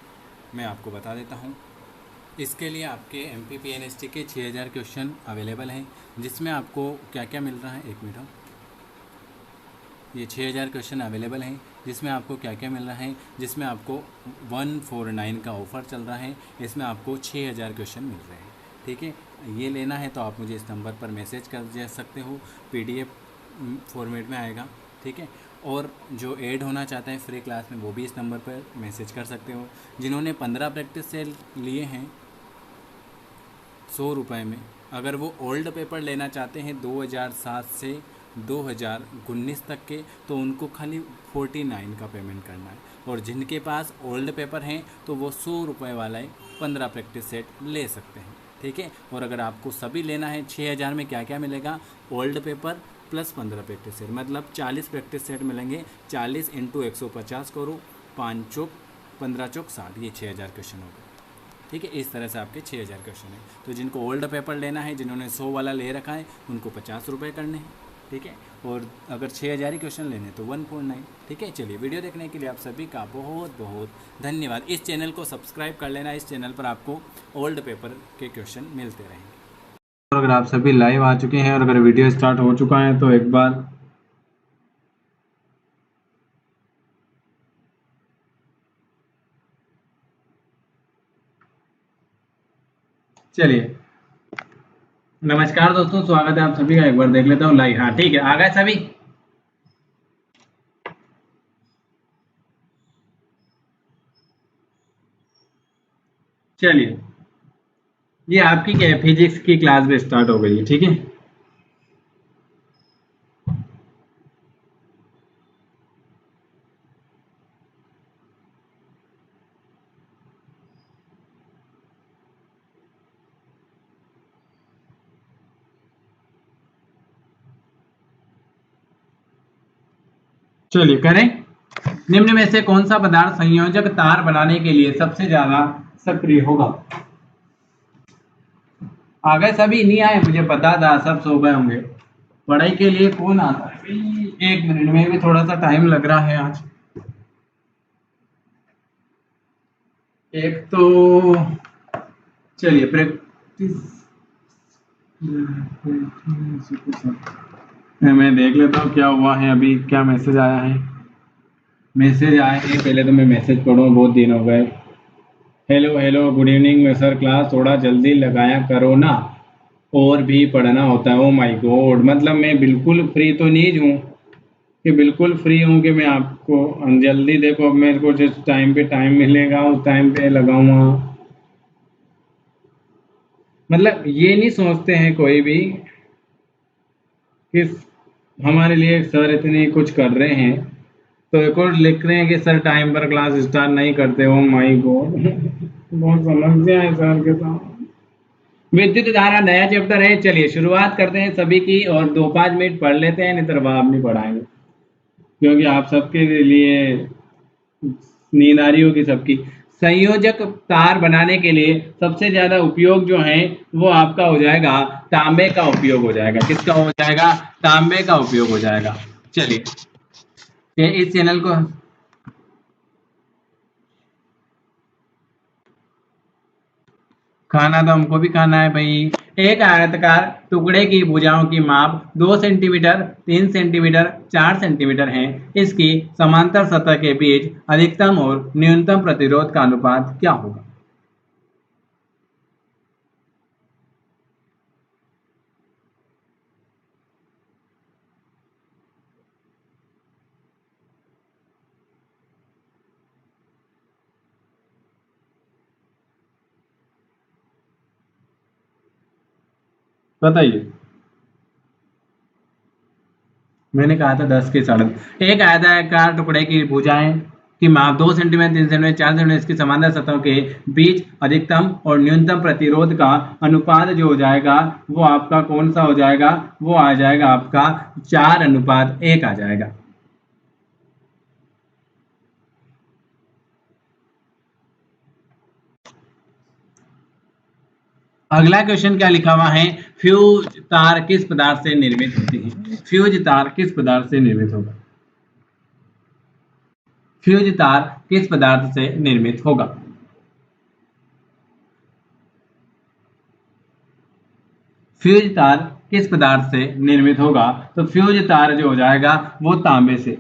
मैं आपको बता देता हूँ। इसके लिए आपके MPPNST के 6000 क्वेश्चन अवेलेबल हैं, जिसमें आपको क्या क्या मिल रहा है, एक मिनट। ये 6000 क्वेश्चन अवेलेबल हैं, जिसमें आपको क्या क्या मिल रहा है, जिसमें आपको 149 का ऑफ़र चल रहा है। इसमें आपको 6000 क्वेश्चन मिल रहे हैं। ठीक है, ये लेना है तो आप मुझे इस नंबर पर मैसेज कर सकते हो। PDF फॉर्मेट में आएगा। ठीक है, और जो ऐड होना चाहता है फ्री क्लास में वो भी इस नंबर पर मैसेज कर सकते हो। जिन्होंने 15 प्रैक्टिस सेट लिए हैं 100 रुपये में, अगर वो ओल्ड पेपर लेना चाहते हैं 2007 से 2019 तक के, तो उनको खाली 49 का पेमेंट करना है। और जिनके पास ओल्ड पेपर हैं तो वो 100 रुपये वाला 15 प्रैक्टिस सेट ले सकते हैं। ठीक है, और अगर आपको सभी लेना है 6000 में क्या क्या मिलेगा, old paper plus 15 practice set, मतलब 40 प्रैक्टिस सेट मिलेंगे। 40 × 150 करो, 5 चौक 15 चौक 60, ये 6000 क्वेश्चन हो गए। ठीक है, इस तरह से आपके 6000 क्वेश्चन हैं। तो जिनको ओल्ड पेपर लेना है, जिन्होंने 100 वाला ले रखा है, उनको 50 रुपये करने हैं। ठीक है, और अगर 6000 ही क्वेश्चन लेने तो 149। ठीक है, चलिए, वीडियो देखने के लिए आप सभी का बहुत बहुत धन्यवाद। इस चैनल को सब्सक्राइब कर लेना। इस चैनल पर आपको ओल्ड पेपर के क्वेश्चन मिलते रहेंगे। और अगर आप सभी लाइव आ चुके हैं और अगर वीडियो स्टार्ट हो चुका है तो एक बार चलिए, नमस्कार दोस्तों, स्वागत है आप सभी का। एक बार देख लेता हूँ लाइव। हाँ ठीक है, आ गए सभी। चलिए, ये आपकी क्या है, फिजिक्स की क्लास भी स्टार्ट हो गई है। ठीक है, चलिए करें। निम्न में से कौन सा पदार्थ संयोजक तार बनाने के लिए सबसे ज्यादा सक्रिय होगा? आ गए सभी? नहीं आए, मुझे पता था सब सो गए होंगे। पढ़ाई के लिए कौन आता है भाई? 1 मिनट में भी थोड़ा सा टाइम लग रहा है आज। एक तो चलिए प्रैक्टिस मैं देख लेता हूँ क्या हुआ है, अभी क्या मैसेज आया है। मैसेज आए हैं, पहले तो मैं मैसेज पढ़ूँ, बहुत दिन हो गए। Hello hello, good evening sir, class थोड़ा जल्दी लगाया करो ना, और भी पढ़ना होता है। ओ माय गॉड, मतलब मैं बिल्कुल फ्री तो नहीं हूँ कि बिल्कुल फ्री हूँ कि मैं आपको जल्दी, देखो अब मेरे को जिस टाइम पे टाइम मिलेगा उस टाइम पे लगाऊंगा। मतलब ये नहीं सोचते हैं कोई भी कि हमारे लिए सर इतनी कुछ कर रहे हैं, तो एक और लिख रहे हैं कि सर टाइम पर क्लास स्टार्ट नहीं करते। ओ माय गॉड बहुत समस्या है सर के साथ। विद्युत धारा नया चैप्टर है। चलिए शुरुआत करते हैं सभी की, और 2-5 मिनट पढ़ लेते हैं, नहीं तो आप नहीं पढ़ाएंगे, क्योंकि आप सबके लिए नींद आ रही होगी सबकी। संयोजक तार बनाने के लिए सबसे ज्यादा उपयोग जो है वो आपका हो जाएगा तांबे का उपयोग हो जाएगा। किसका हो जाएगा? तांबे का उपयोग हो जाएगा। चलिए इस चैनल को, खाना तो हमको भी खाना है भाई। एक आयताकार टुकड़े की भुजाओं की माप 2 सेंटीमीटर, 3 सेंटीमीटर, 4 सेंटीमीटर है। इसकी समांतर सतह के बीच अधिकतम और न्यूनतम प्रतिरोध का अनुपात क्या होगा? बताइए। मैंने कहा था 10 के 10.5। एक आयताकार टुकड़े की भुजाएं की माप 2 सेंटीमीटर, 3 सेंटीमीटर, 4 सेंटीमीटर, इसकी समांतर सतहों के बीच अधिकतम और न्यूनतम प्रतिरोध का अनुपात जो हो जाएगा वो आपका कौन सा हो जाएगा? वो आ जाएगा आपका 4:1 आ जाएगा। अगला क्वेश्चन क्या लिखा हुआ है? फ्यूज तार किस पदार्थ से निर्मित होती है? फ्यूज तार किस पदार्थ से निर्मित होगा? फ्यूज तार किस पदार्थ से निर्मित होगा? फ्यूज तार किस पदार्थ से निर्मित होगा? तो फ्यूज तार जो हो जाएगा वो तांबे से।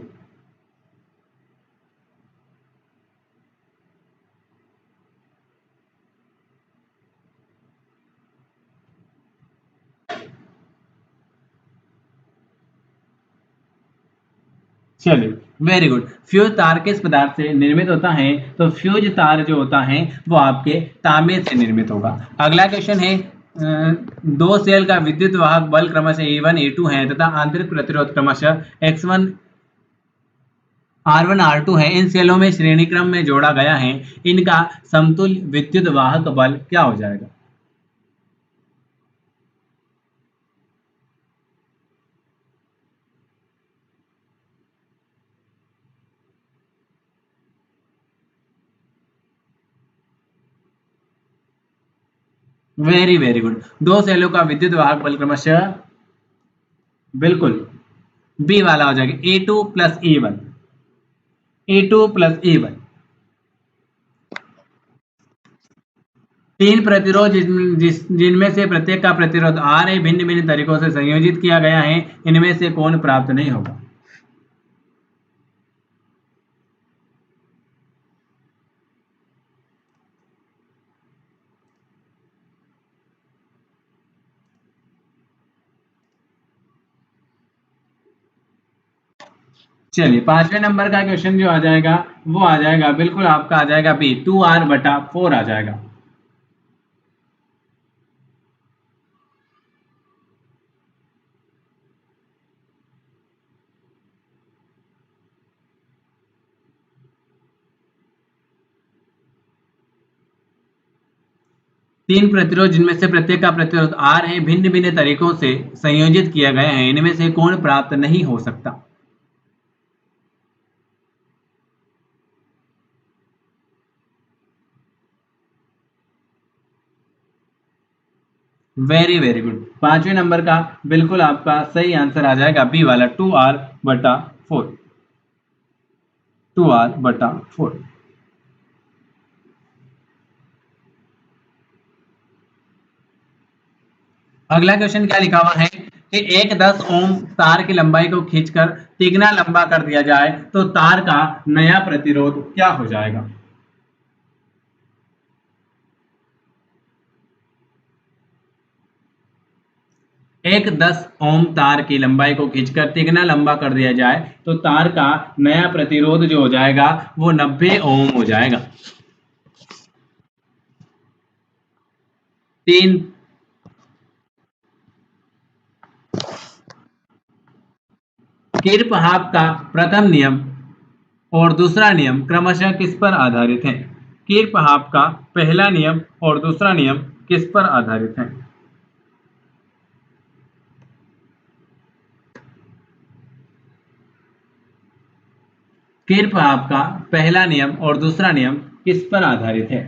चलिए वेरी गुड। फ्यूज तार किस पदार्थ से निर्मित होता है? तो फ्यूज तार जो होता है वो आपके तांबे से निर्मित होगा। अगला क्वेश्चन है, दो सेल का विद्युत वाहक बल क्रमशः E1 E2 है तथा आंतरिक प्रतिरोध क्रमशः X1 R1 R2 है। इन सेलों में श्रेणी क्रम में जोड़ा गया है। इनका समतुल्य विद्युत वाहक बल क्या हो जाएगा? Very very good. दो सेलों का विद्युत वाहक बल क्रमशः, बिल्कुल बी वाला हो जाएगा, E2 + E1। E2 + E1। तीन प्रतिरोध जिनमें से प्रत्येक का प्रतिरोध R है, भिन्न भिन्न तरीकों से संयोजित किया गया है। इनमें से कौन प्राप्त नहीं होगा? चलिए 5वें नंबर का क्वेश्चन जो आ जाएगा वो आ जाएगा, बिल्कुल आपका आ जाएगा बी, 2R/4 आ जाएगा। 3 प्रतिरोध जिनमें से प्रत्येक का प्रतिरोध R है, भिन्न भिन्न तरीकों से संयोजित किया गया है। इनमें से कौन प्राप्त नहीं हो सकता? Very very good. 5वें नंबर का बिल्कुल आपका सही आंसर आ जाएगा बी वाला, 2R/4। 2R/4। अगला क्वेश्चन क्या लिखा हुआ है कि एक 10 ओम तार की लंबाई को खींचकर तिगना लंबा कर दिया जाए तो तार का नया प्रतिरोध क्या हो जाएगा? एक 10 ओम तार की लंबाई को खींचकर तिगना लंबा कर दिया जाए तो तार का नया प्रतिरोध जो हो जाएगा वो 90 ओम हो जाएगा। तीन किरपहाफ का प्रथम नियम और दूसरा नियम क्रमशः किस पर आधारित है? किरपहाफ का पहला नियम और दूसरा नियम किस पर आधारित है? किरचॉफ का पहला नियम और दूसरा नियम किस पर आधारित है?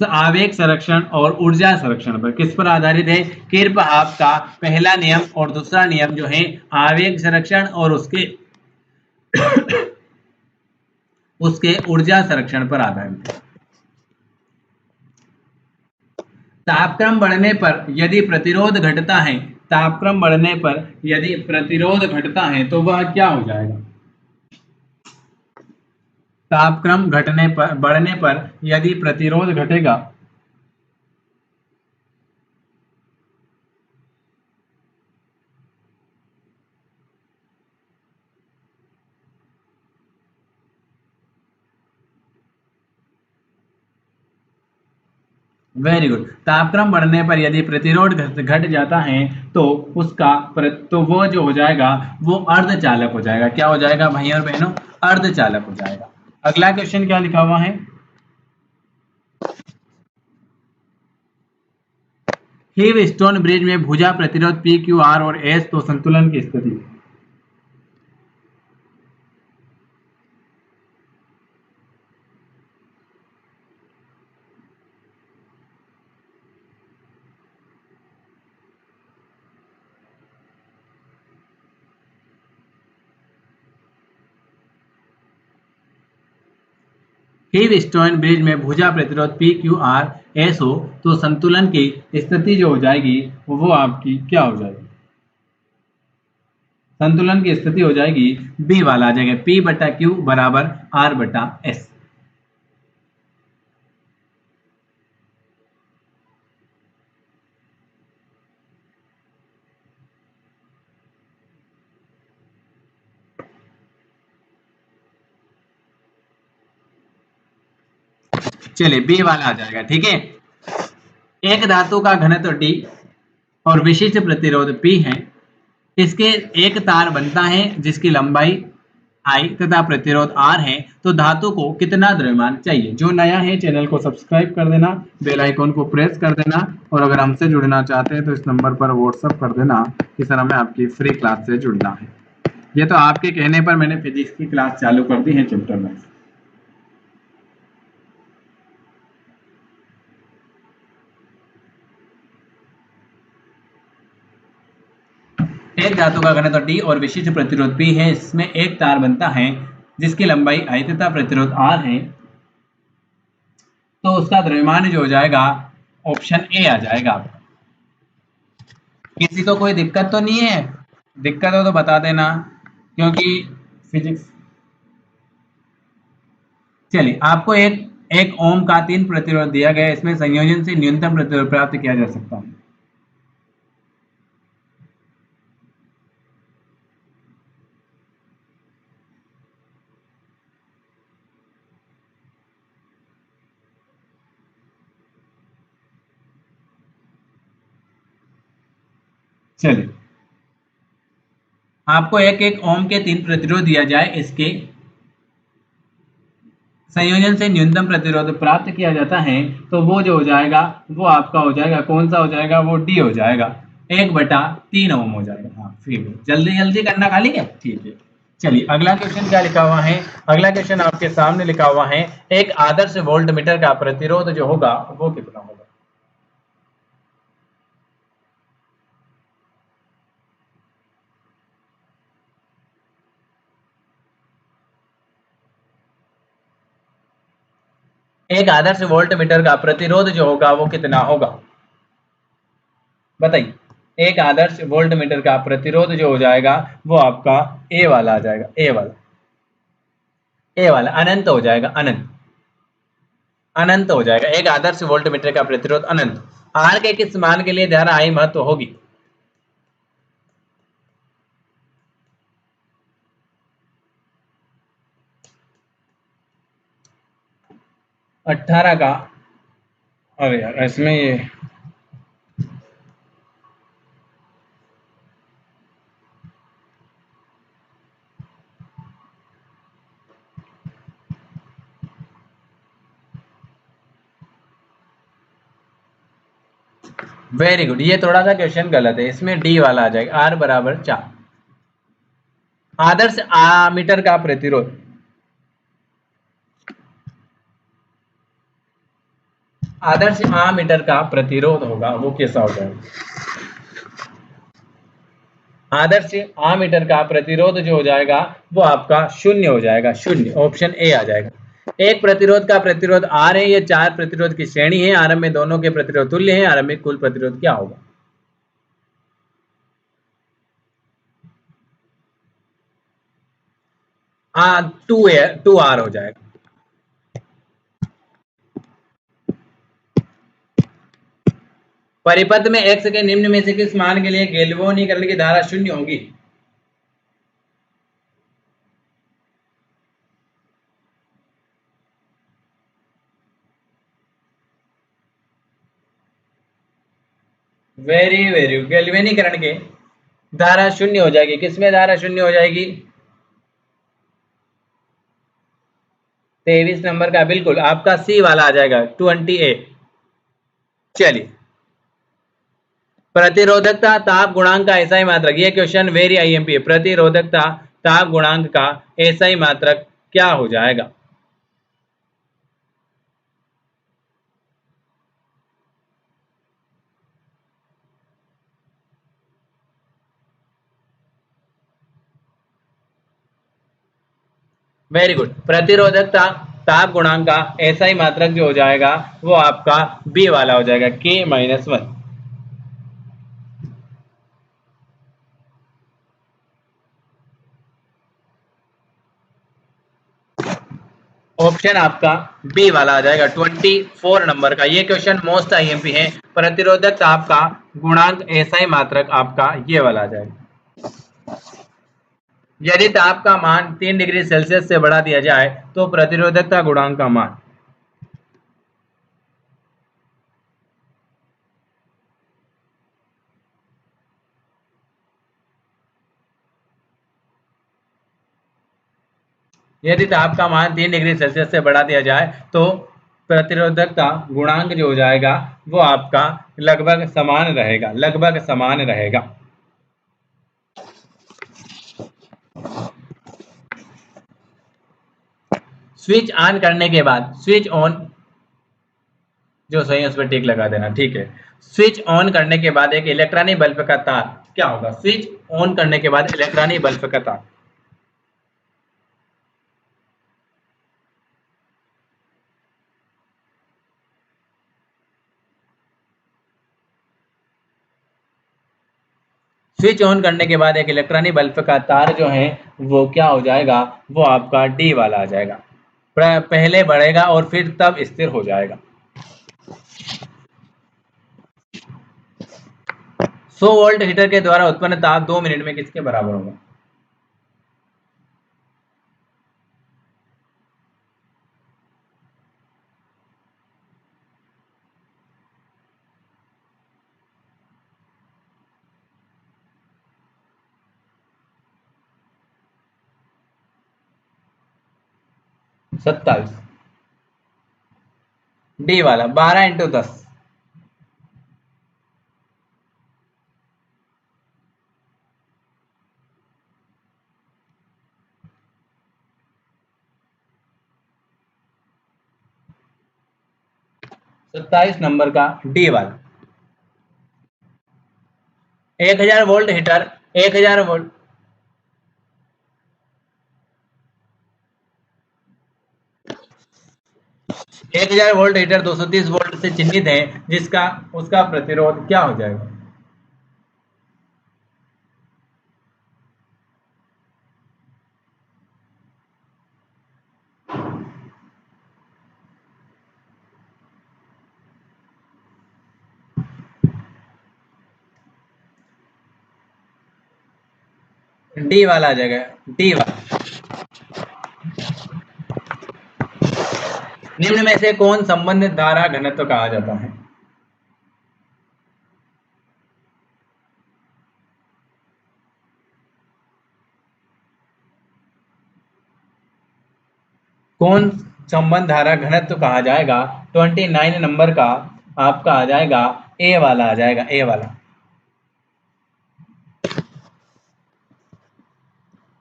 आवेग संरक्षण और ऊर्जा संरक्षण पर। किस पर आधारित है? किरचॉफ का पहला नियम और दूसरा नियम जो है आवेग संरक्षण और उसके उसके ऊर्जा संरक्षण पर आधारित है। तापक्रम बढ़ने पर यदि प्रतिरोध घटता है, तापक्रम बढ़ने पर यदि प्रतिरोध घटता है तो वह क्या हो जाएगा? तापक्रम घटने पर बढ़ने पर यदि प्रतिरोध घटेगा वेरी गुड। तापक्रम बढ़ने पर यदि प्रतिरोध घट जाता है तो तो वो जो हो जाएगा वो अर्धचालक हो जाएगा। क्या हो जाएगा भाई और बहनों? अर्धचालक हो जाएगा। अगला क्वेश्चन क्या लिखा हुआ है? हीव स्टोन ब्रिज में भुजा प्रतिरोध पी क्यू आर और एस तो संतुलन की स्थिति। हीव स्टोन ब्रिज में भुजा प्रतिरोध पी क्यू आर एस हो तो संतुलन की स्थिति जो हो जाएगी वो आपकी क्या हो जाएगी? संतुलन की स्थिति हो जाएगी बी वाला आ जाएगा, पी बटा क्यू बराबर आर बटा एस। चलिए बी वाला आ जाएगा, ठीक है। एक धातु का घनत्व डी और विशिष्ट प्रतिरोध P है। इसके एक तार बनता है जिसकी लंबाई I तथा प्रतिरोध R है। तो धातु को कितना द्रव्यमान चाहिए? जो नया है चैनल को सब्सक्राइब कर देना, बेल आइकन को प्रेस कर देना और अगर हमसे जुड़ना चाहते हैं तो इस नंबर पर व्हाट्सअप कर देना कि सर हमें आपकी फ्री क्लास से जुड़ना है। ये तो आपके कहने पर मैंने फिजिक्स की क्लास चालू कर दी है चैप्टर में। एक धातु का घनत्व D और विशिष्ट प्रतिरोध P है। इसमें एक तार बनता है जिसकी लंबाई I तथा प्रतिरोध R है। तो उसका द्रव्यमान जो हो जाएगा ऑप्शन ए आ जाएगा आपका। किसी को कोई दिक्कत तो नहीं है? दिक्कत हो तो बता देना क्योंकि फिजिक्स। चलिए आपको एक एक ओम का 3 प्रतिरोध दिया गया है। इसमें संयोजन से न्यूनतम प्रतिरोध प्राप्त किया जा सकता है। चलिए आपको एक एक ओम के 3 प्रतिरोध दिया जाए, इसके संयोजन से न्यूनतम प्रतिरोध प्राप्त किया जाता है तो वो जो हो जाएगा वो आपका हो जाएगा कौन सा हो जाएगा? वो डी हो जाएगा, 1/3 ओम हो जाएगा। हाँ ठीक है, जल्दी जल्दी करना खाली क्या, ठीक है। चलिए अगला क्वेश्चन क्या लिखा हुआ है? अगला क्वेश्चन आपके सामने लिखा हुआ है, एक आदर्श वोल्ट मीटर का प्रतिरोध जो होगा वो कितना होगा? एक आदर्श वोल्ट मीटर का प्रतिरोध जो होगा वो कितना होगा? बताइए। एक आदर्श वोल्ट मीटर का प्रतिरोध जो हो जाएगा वो आपका ए वाला आ जाएगा, ए वाला अनंत हो जाएगा, अनंत हो जाएगा। एक आदर्श वोल्ट मीटर का प्रतिरोध अनंत। आर के किस मान के लिए धारा आई महत्व होगी? 18 का। अरे यार इसमें ये वेरी गुड, ये थोड़ा सा क्वेश्चन गलत है, इसमें डी वाला आ जाएगा, आर बराबर 4। आदर्श आमीटर का प्रतिरोध, आदर्श आमीटर का प्रतिरोध होगा वो कैसा हो जाएगा? आदर्श आमीटर का प्रतिरोध जो हो जाएगा वो आपका शून्य हो जाएगा, शून्य, ऑप्शन ए आ जाएगा। एक प्रतिरोध का प्रतिरोध आर है, ये 4 प्रतिरोध की श्रेणी है, आरंभ में दोनों के प्रतिरोध तुल्य है, आरंभिक कुल प्रतिरोध क्या होगा? हाँ, 2 आर हो जाएगा। परिपथ में x के निम्न में से किस मान के लिए गैल्वेनीकरण की धारा शून्य होगी? वेरी वेरी, गैल्वेनीकरण के धारा शून्य हो जाएगी, किसमें धारा शून्य हो जाएगी? 23 नंबर का, बिल्कुल आपका सी वाला आ जाएगा, 28। चलिए, प्रतिरोधकता ताप गुणांक का ऐसा ही मात्रक, ये क्वेश्चन वेरी आईएमपी है। प्रतिरोधकता ताप गुणांक का ऐसा ही मात्रक क्या हो जाएगा? वेरी गुड, प्रतिरोधकता ताप गुणांक का ऐसा ही मात्रक जो हो जाएगा वो आपका बी वाला हो जाएगा, K-1। ऑप्शन आपका बी वाला आ जाएगा, 24 नंबर का। ये क्वेश्चन मोस्ट आईएमपी है। प्रतिरोधक ताप का गुणांक ऐसा ही मात्रक आपका ये वाला आ जाएगा। यदि ताप का मान 3 डिग्री सेल्सियस से बढ़ा दिया जाए तो प्रतिरोधकता गुणांक का मान, यदि ताप का मान 3 डिग्री सेल्सियस से बढ़ा दिया जाए तो प्रतिरोधकता गुणांक जो हो जाएगा वो आपका लगभग समान रहेगा, लगभग समान रहेगा। स्विच ऑन करने के बाद, स्विच ऑन जो सही है उस पर टिक लगा देना, ठीक है। स्विच ऑन करने के बाद एक इलेक्ट्रॉनिक बल्ब का तार क्या होगा? स्विच ऑन करने के बाद इलेक्ट्रॉनिक बल्ब का तार, स्विच ऑन करने के बाद एक इलेक्ट्रॉनिक बल्ब का तार जो है वो क्या हो जाएगा? वो आपका डी वाला आ जाएगा। पहले बढ़ेगा और फिर तब स्थिर हो जाएगा। 100 वोल्ट हीटर के द्वारा उत्पन्न ताप 2 मिनट में किसके बराबर होगा? सत्ताईस, डी वाला 12 × 10। 27 नंबर का डी वाला। 1000 volt heater, 1000 volt, 1000 volt heater 230 volt से चिन्हित है, जिसका उसका प्रतिरोध क्या हो जाएगा? डी वाला आ जाएगा, डी वाला। निम्न में से कौन संबंधित धारा घनत्व कहा जाता है? कौन संबंध धारा घनत्व कहा जाएगा? 29 नंबर का आपका आ जाएगा ए वाला आ जाएगा, ए वाला।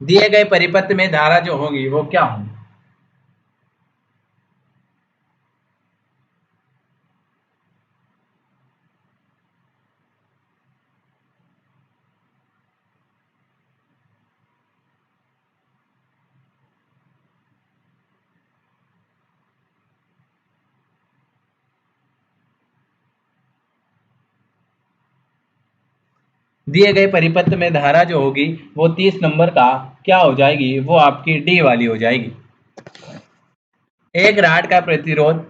दिए गए परिपथ में धारा जो होगी वो क्या होगी? दिए गए परिपथ में धारा जो होगी वो 30 नंबर का क्या हो जाएगी? वो आपकी डी वाली हो जाएगी। एक रॉड का प्रतिरोध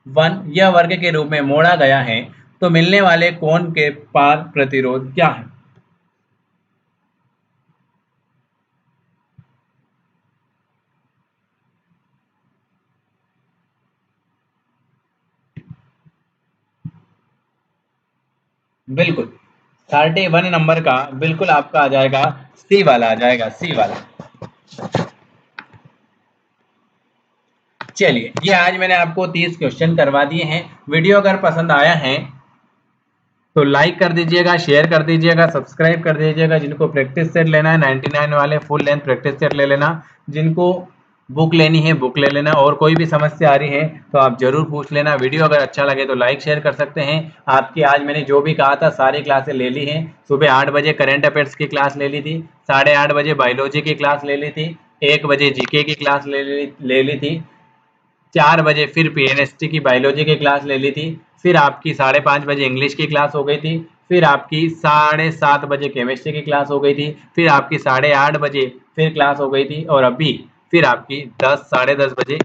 1 यह वर्ग के रूप में मोड़ा गया है, तो मिलने वाले कोण के पार प्रतिरोध क्या है? बिल्कुल 31 नंबर का बिल्कुल आपका आ जाएगा, सी वाला आ जाएगा, सी वाला। चलिए, ये आज मैंने आपको 30 क्वेश्चन करवा दिए हैं। वीडियो अगर पसंद आया है तो लाइक कर दीजिएगा, शेयर कर दीजिएगा, सब्सक्राइब कर दीजिएगा। जिनको प्रैक्टिस सेट लेना है 99 वाले फुल लेंथ प्रैक्टिस सेट ले लेना। जिनको बुक लेनी है बुक ले लेना। और कोई भी समस्या आ रही है तो आप जरूर पूछ लेना। वीडियो अगर अच्छा लगे तो लाइक शेयर कर सकते हैं। आपकी आज मैंने जो भी कहा था सारी क्लासें ले ली हैं। सुबह 8 बजे करंट अफेयर्स की क्लास ले ली थी, 8:30 बजे बायोलॉजी की क्लास ले ली थी, 1 बजे जीके की क्लास ले ली थी, 4 बजे फिर पीएनएसटी की बायोलॉजी की क्लास ले ली थी, फिर आपकी 5:30 बजे इंग्लिश की क्लास हो गई थी, फिर आपकी 7:30 बजे केमिस्ट्री की क्लास हो गई थी, फिर आपकी 8:30 बजे फिर क्लास हो गई थी, और अभी फिर आपकी 10 साढ़े 10 बजे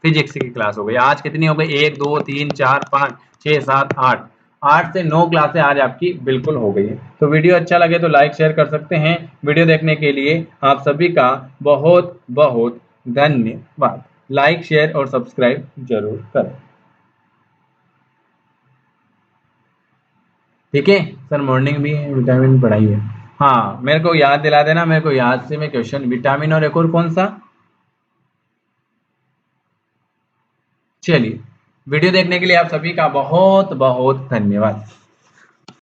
फिजिक्स की क्लास हो गई। आज कितनी हो गई? 1 2 3 4 5 6 7 8, 8 से 9 क्लासें आज आपकी बिल्कुल हो गई है। तो वीडियो अच्छा लगे तो लाइक शेयर कर सकते हैं। वीडियो देखने के लिए आप सभी का बहुत बहुत धन्यवाद। लाइक शेयर और सब्सक्राइब जरूर करें। ठीक है सर, मॉर्निंग भी है, विटामिन पढ़ाई है। हाँ, मेरे को याद दिला देना, मेरे को याद से मैं क्वेश्चन विटामिन और एक और कौन सा। चलिए, वीडियो देखने के लिए आप सभी का बहुत बहुत धन्यवाद।